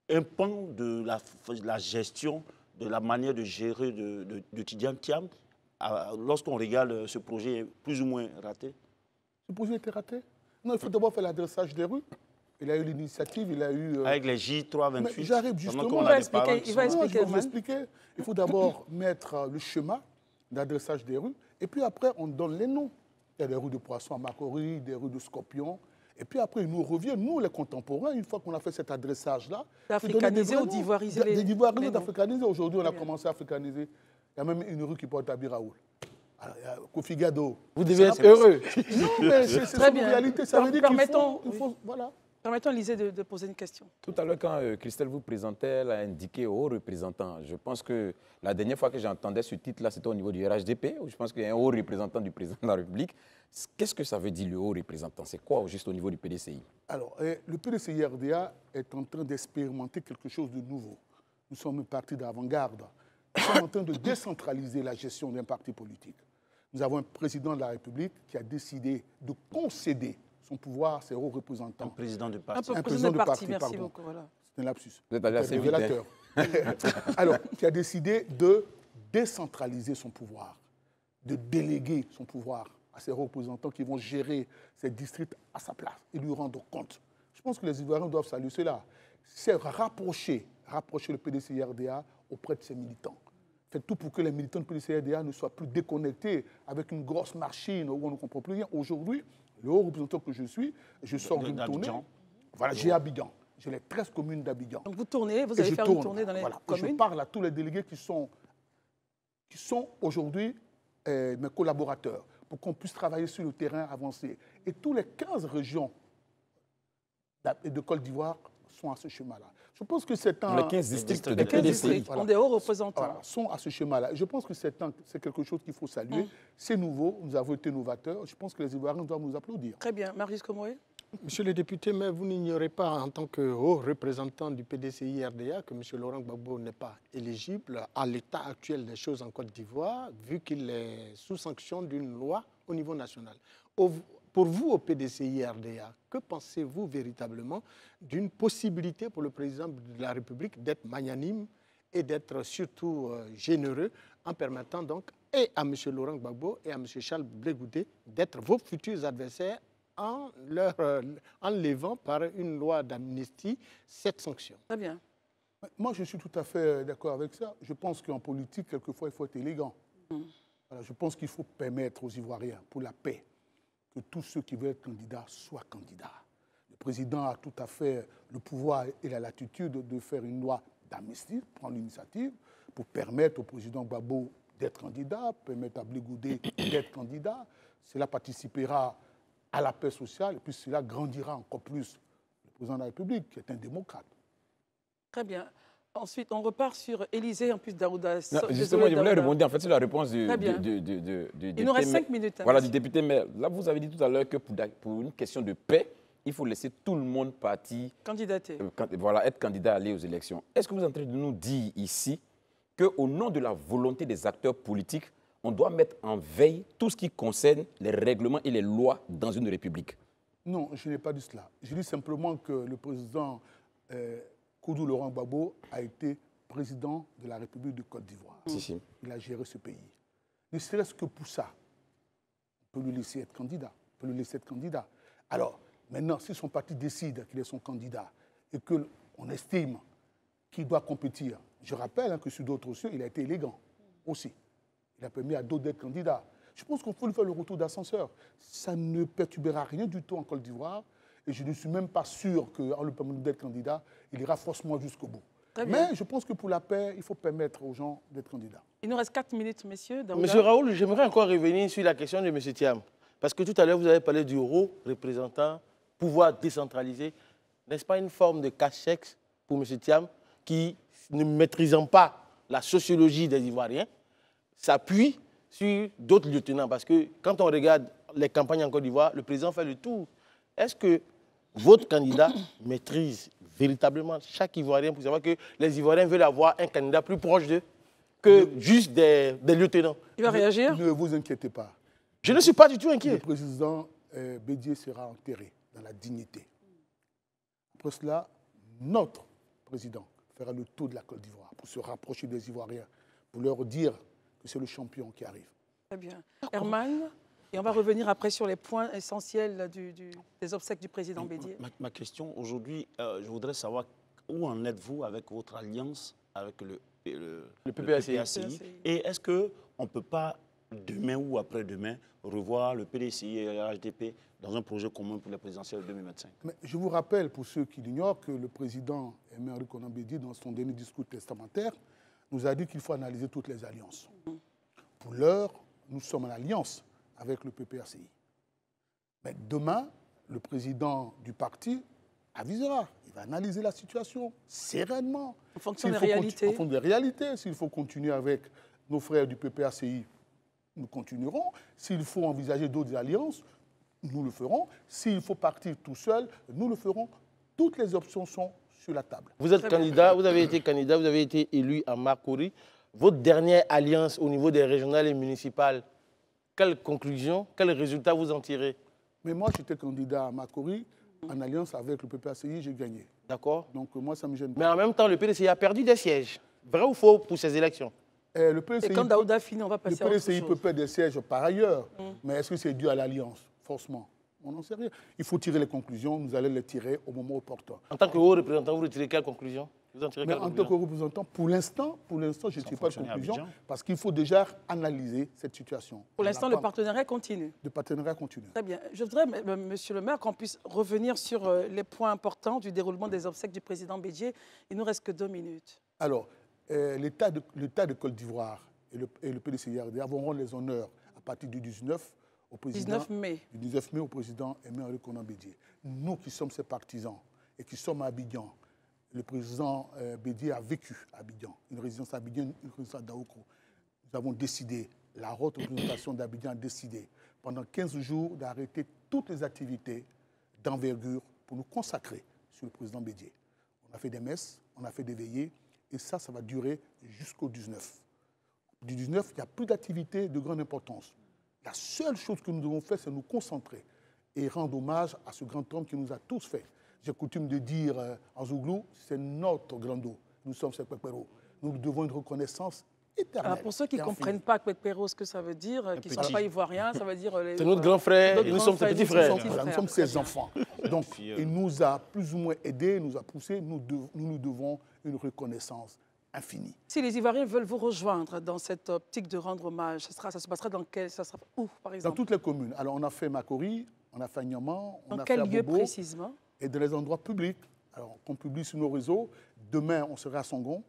un pan de la gestion, de la manière de gérer de Tidiane Thiam, lorsqu'on regarde ce projet plus ou moins raté? Ce projet était raté? Non, il faut d'abord faire l'adressage des rues. Il a eu l'initiative, il a eu... Avec les J328. J'arrive justement. Il va expliquer. Je vais vous expliquer. Il faut d'abord mettre le schéma d'adressage des rues. Et puis après, on donne les noms. Il y a des rues de Poisson à Macori, des rues de Scorpion. Et puis après, il nous revient, nous les contemporains, une fois qu'on a fait cet adressage-là... D'africaniser ou d'ivoiriser D'Ivoiriser, d'africaniser. Aujourd'hui, on a commencé à africaniser. Il y a même une rue qui porte à Biraoul. Alors, il y a Kofi Gado. Vous devez être heureux. Non, mais c'est une réalité. Ça veut dire qu'il faut... Voilà. Permettons à Lisée de poser une question. Tout à l'heure, quand Christelle vous présentait, elle a indiqué haut représentant. Je pense que la dernière fois que j'entendais ce titre-là, c'était au niveau du RHDP, où je pense qu'il y a un haut représentant du président de la République. Qu'est-ce que ça veut dire, le haut représentant? C'est quoi, juste au niveau du PDCI? Alors, le PDCI-RDA est en train d'expérimenter quelque chose de nouveau. nous sommes un parti d'avant-garde. Nous sommes en train de décentraliser la gestion d'un parti politique. Nous avons un président de la République qui a décidé de concéder son pouvoir à ses hauts représentants. Un président de parti. Un président de parti, merci pardon. beaucoup. Voilà. C'est un lapsus. Vous êtes allé assez vite, révélateur. Alors, qui a décidé de décentraliser son pouvoir, de déléguer son pouvoir à ses représentants qui vont gérer ces districts à sa place et lui rendre compte. Je pense que les Ivoiriens doivent saluer cela. C'est rapprocher le PDCI-RDA auprès de ses militants. Faites tout pour que les militants du PDCI-RDA ne soient plus déconnectés avec une grosse machine où on ne comprend plus rien. Aujourd'hui, le haut représentant que je suis, je sors d'une tournée. Voilà, j'ai Abidjan. J'ai les 13 communes d'Abidjan. Donc vous tournez, vous allez faire une tournée dans les communes. Je parle à tous les délégués qui sont aujourd'hui mes collaborateurs pour qu'on puisse travailler sur le terrain avancé. Et tous les 15 régions de Côte d'Ivoire sont à ce schéma-là. Je pense que c'est un... Les 15 districts Les 15 districts ont des hauts représentants. Sont à ce schéma-là. Je pense que c'est quelque chose qu'il faut saluer. C'est nouveau, nous avons été novateurs. Je pense que les Ivoiriens doivent nous applaudir. Très bien. Marius Komoé. Monsieur le député, mais vous n'ignorez pas, en tant que haut représentant du PDCI-RDA, que M. Laurent Gbagbo n'est pas éligible à l'état actuel des choses en Côte d'Ivoire, vu qu'il est sous sanction d'une loi au niveau national. Pour vous, au PDCI-RDA, que pensez-vous véritablement d'une possibilité pour le président de la République d'être magnanime et d'être surtout généreux en permettant donc et à M. Laurent Gbagbo et à M. Charles Blé Goudé d'être vos futurs adversaires en levant par une loi d'amnistie cette sanction? Très bien. Moi, je suis tout à fait d'accord avec ça. Je pense qu'en politique, quelquefois, il faut être élégant. Voilà, je pense qu'il faut permettre aux Ivoiriens, pour la paix, que tous ceux qui veulent être candidats soient candidats. Le président a tout à fait le pouvoir et la latitude de faire une loi d'amnistie, prendre l'initiative, pour permettre au président Gbagbo d'être candidat, permettre à Blé Goudé d'être candidat. Cela participera à la paix sociale et puis cela grandira encore plus le président de la République, qui est un démocrate. Très bien. Ensuite, on repart sur Élysée, en plus d'Aouda. Justement, je voulais rebondir. En fait, c'est la réponse du député. Il nous reste 5 minutes. Voilà, du député. Mais là, vous avez dit tout à l'heure que pour une question de paix, il faut laisser tout le monde partir. Candidater. Voilà, être candidat à aller aux élections. Est-ce que vous êtes en train de nous dire ici qu'au nom de la volonté des acteurs politiques, on doit mettre en veille tout ce qui concerne les règlements et les lois dans une république? Non, je n'ai pas dit cela. Je dis simplement que le président Koudou Laurent Gbagbo a été président de la République de Côte d'Ivoire. Si. Il a géré ce pays. Ne serait-ce que pour ça, on peut le laisser être candidat. Alors, maintenant, si son parti décide qu'il est son candidat et qu'on estime qu'il doit compétir, je rappelle que sur d'autres cieux, il a été élégant aussi. Il a permis à d'autres d'être candidats. Je pense qu'il faut lui faire le retour d'ascenseur. Ça ne perturbera rien du tout en Côte d'Ivoire. Et je ne suis même pas sûr qu'en lui permettant d'être candidat, il ira forcément jusqu'au bout. Mais je pense que pour la paix, il faut permettre aux gens d'être candidats. Il nous reste 4 minutes, messieurs. Monsieur Raoul, j'aimerais encore revenir sur la question de M. Thiam. Parce que tout à l'heure, vous avez parlé du haut représentant, pouvoir décentralisé. N'est-ce pas une forme de cache-sexe pour M. Thiam qui, ne maîtrisant pas la sociologie des Ivoiriens, s'appuie sur d'autres lieutenants? Parce que quand on regarde les campagnes en Côte d'Ivoire, le président fait le tour. Est-ce que votre candidat maîtrise véritablement chaque Ivoirien pour savoir que les Ivoiriens veulent avoir un candidat plus proche d'eux que juste des lieutenants? Il va réagir? Ne vous inquiétez pas. Je ne suis pas du tout inquiet. Le président Bédié sera enterré dans la dignité. Après cela, notre président fera le tour de la Côte d'Ivoire pour se rapprocher des Ivoiriens, pour leur dire que c'est le champion qui arrive. Très bien. Herman, et on va revenir après sur les points essentiels des obsèques du président Bédié. Ma question aujourd'hui, je voudrais savoir où en êtes-vous avec votre alliance avec le PPACI. Et est-ce qu'on ne peut pas, demain ou après-demain, revoir le PDCI et le RHDP dans un projet commun pour la présidentielle 2025? Mais je vous rappelle, pour ceux qui l'ignorent, que le président Emery Konan Bédié, dans son dernier discours testamentaire, nous a dit qu'il faut analyser toutes les alliances. Pour l'heure, nous sommes en alliance avec le PPACI. Mais demain, le président du parti avisera. Il va analyser la situation sereinement. En fonction des réalités. En fonction des réalités. S'il faut continuer avec nos frères du PPACI, nous continuerons. S'il faut envisager d'autres alliances, nous le ferons. S'il faut partir tout seul, nous le ferons. Toutes les options sont sur la table. Vous êtes candidat, vous avez été élu à Makori. Votre dernière alliance au niveau des régionales et municipales, quelles conclusions, quels résultats vous en tirez? Mais moi, j'étais candidat à Makori, en alliance avec le PPACI, j'ai gagné. D'accord. Donc moi, ça ne me gêne pas. Mais en même temps, le PDCI a perdu des sièges. Vrai ou faux pour ces élections? Le PDCI, Et quand Daouda finit, on va passer à le autre PDCI chose. peut perdre des sièges par ailleurs. Mais est-ce que c'est dû à l'alliance? Forcément. On n'en sait rien. Il faut tirer les conclusions. Nous allons les tirer au moment opportun. En tant que haut représentant, vous retirez quelles conclusions? Vous en tirez Mais quelles en tant conclusions? que représentant, pour l'instant, je ne tire pas de fonctionner à conclusion Abidjan. parce qu'il faut déjà analyser cette situation. Pour l'instant, le partenariat continue. Le partenariat continue. Très bien. Je voudrais, monsieur le maire, qu'on puisse revenir sur les points importants du déroulement des obsèques du président Bédié. Il ne nous reste que 2 minutes. Alors, l'État de Côte d'Ivoire et le PDCIRD auront les honneurs à partir du 19 au président, 19 mai. Du 19 mai au président Aimé Konan Bédié. Nous qui sommes ses partisans et qui sommes à Abidjan, le président Bédié a vécu à Abidjan, une résidence à Abidjan, une résidence à Daoukro. Nous avons décidé, la haute représentation d'Abidjan a décidé, pendant 15 jours, d'arrêter toutes les activités d'envergure pour nous consacrer sur le président Bédié. On a fait des messes, on a fait des veillées, et ça va durer jusqu'au 19. Du 19, il n'y a plus d'activités de grande importance. La seule chose que nous devons faire, c'est nous concentrer et rendre hommage à ce grand homme qui nous a tous fait. J'ai coutume de dire en Zouglou, c'est notre grand dos. Nous sommes ses Pekpero. Nous lui devons une reconnaissance éternelle. Alors pour ceux qui ne et comprennent infinie. pas Pekpero, ce que ça veut dire, qui ne sont pas ivoiriens, ça veut dire... C'est notre grand frère et nous sommes ses petits frères. Voilà, nous sommes ses enfants. Donc, il nous a plus ou moins aidés, nous a poussés. Nous nous devons une reconnaissance infinie. Si les Ivoiriens veulent vous rejoindre dans cette optique de rendre hommage, ça se passera dans quel... Ça sera où, par Dans exemple? toutes les communes. Alors, on a fait Makori, on a fait Agnaman, on Dans a quel fait lieu Abobo, précisément? et dans les endroits publics. Alors, qu'on publie sur nos réseaux. Demain, on sera à Songon.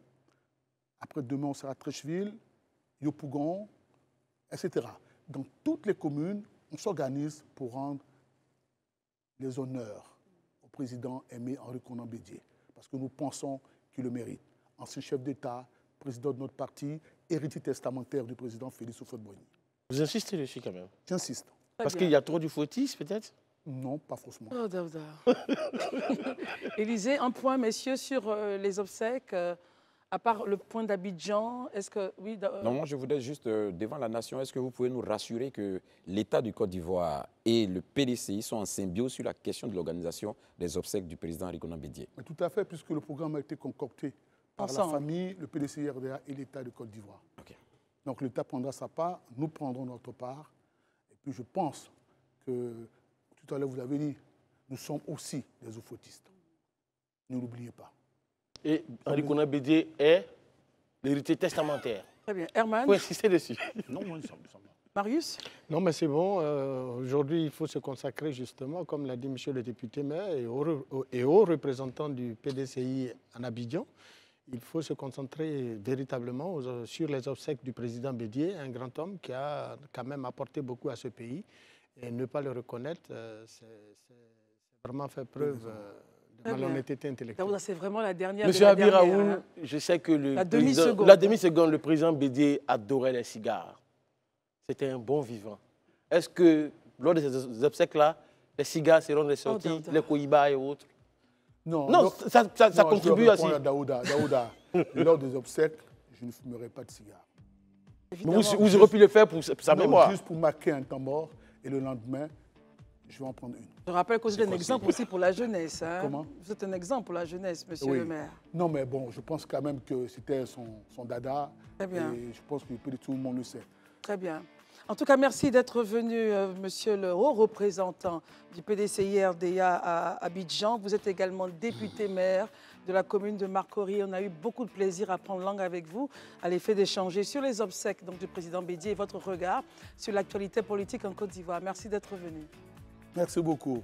Après-demain, on sera à Trècheville, Yopougon, etc. Dans toutes les communes, on s'organise pour rendre les honneurs au président Aimé Konan Bédié. Parce que nous pensons qu'il le mérite. Ancien chef d'État, président de notre parti, héritier testamentaire du président Félix Houphouët-Boigny. Vous insistez dessus quand même. J'insiste. Parce qu'il y a trop du fouettisme, peut-être? Non, pas forcément. Oh, Daouda. Élisée, un point, messieurs, sur les obsèques. À part le point d'Abidjan, est-ce que... Oui, Non, moi, je voudrais juste, devant la nation, est-ce que vous pouvez nous rassurer que l'État du Côte d'Ivoire et le PDCI sont en symbiose sur la question de l'organisation des obsèques du président Henri Konan Bédié? Mais tout à fait, puisque le programme a été concocté par Ensemble. la famille, le PDCI-RDA et l'État de Côte d'Ivoire. Ok. Donc l'État prendra sa part, nous prendrons notre part. Et puis je pense que, tout à l'heure vous avez dit, nous sommes aussi des oufouettistes. Ne l'oubliez pas. Et Henri Konan Bédié est l'héritier testamentaire. Très bien. Herman, Il faut insister dessus. Non, moi, ça me semble. Marius? Non, mais c'est bon. Aujourd'hui, il faut se consacrer justement, comme l'a dit M. le député maire et aux représentants du PDCI en Abidjan. Il faut se concentrer véritablement sur les obsèques du président Bédié, un grand homme qui a quand même apporté beaucoup à ce pays. Et ne pas le reconnaître, c'est vraiment faire preuve de malhonnêteté intellectuelle. Daouda, c'est vraiment la dernière. Monsieur de la Abi dernière, Raoul, hein. je sais que La demi-seconde. la demi-seconde, le président Bédié adorait les cigares. C'était un bon vivant. Est-ce que, lors de ces obsèques-là, les cigares seront des sorties, Daouda. les coïbas et autres? Non, Non, ça non, contribue je aussi. réponds à Daouda, lors des obsèques, je ne fumerai pas de cigare. Évidemment. Vous aurez pu le faire pour sa Non, mémoire. juste pour marquer un temps mort, et le lendemain, je vais en prendre une. Je rappelle que vous êtes un exemple aussi pour la jeunesse. Hein. Comment? Vous êtes un exemple pour la jeunesse, monsieur Oui. le maire. Non, mais bon, je pense quand même que c'était son dada. Très bien. Et je pense que tout le monde le sait. Très bien. En tout cas, merci d'être venu, monsieur le haut représentant du PDCI-RDA à Abidjan. Vous êtes également député-maire de la commune de Marcory. On a eu beaucoup de plaisir à prendre langue avec vous, à l'effet d'échanger sur les obsèques donc, du président Bédié et votre regard sur l'actualité politique en Côte d'Ivoire. Merci d'être venu. Merci beaucoup.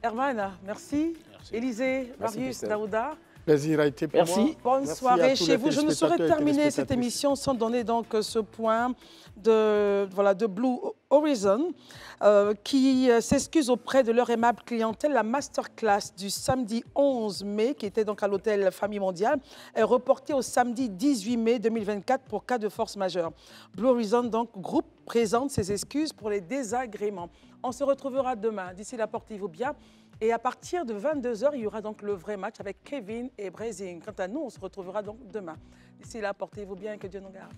Herman, merci. Élisée, Merci, Marius, Christelle. Daouda. Plaisir a été pour Merci. moi. Bonne Merci soirée à tous chez les vous. Je ne saurais téléspectateurs et terminer cette téléspectatrices. émission sans donner donc ce point de Blue Horizon qui s'excuse auprès de leur aimable clientèle. La masterclass du samedi 11 mai, qui était donc à l'hôtel Famille Mondiale, est reportée au samedi 18 mai 2024 pour cas de force majeure. Blue Horizon, donc, groupe, présente ses excuses pour les désagréments. On se retrouvera demain. D'ici là, portez-vous bien Et à partir de 22 h, il y aura donc le vrai match avec Kevin et Brésil. Quant à nous, on se retrouvera donc demain. D'ici là, portez-vous bien et que Dieu nous garde.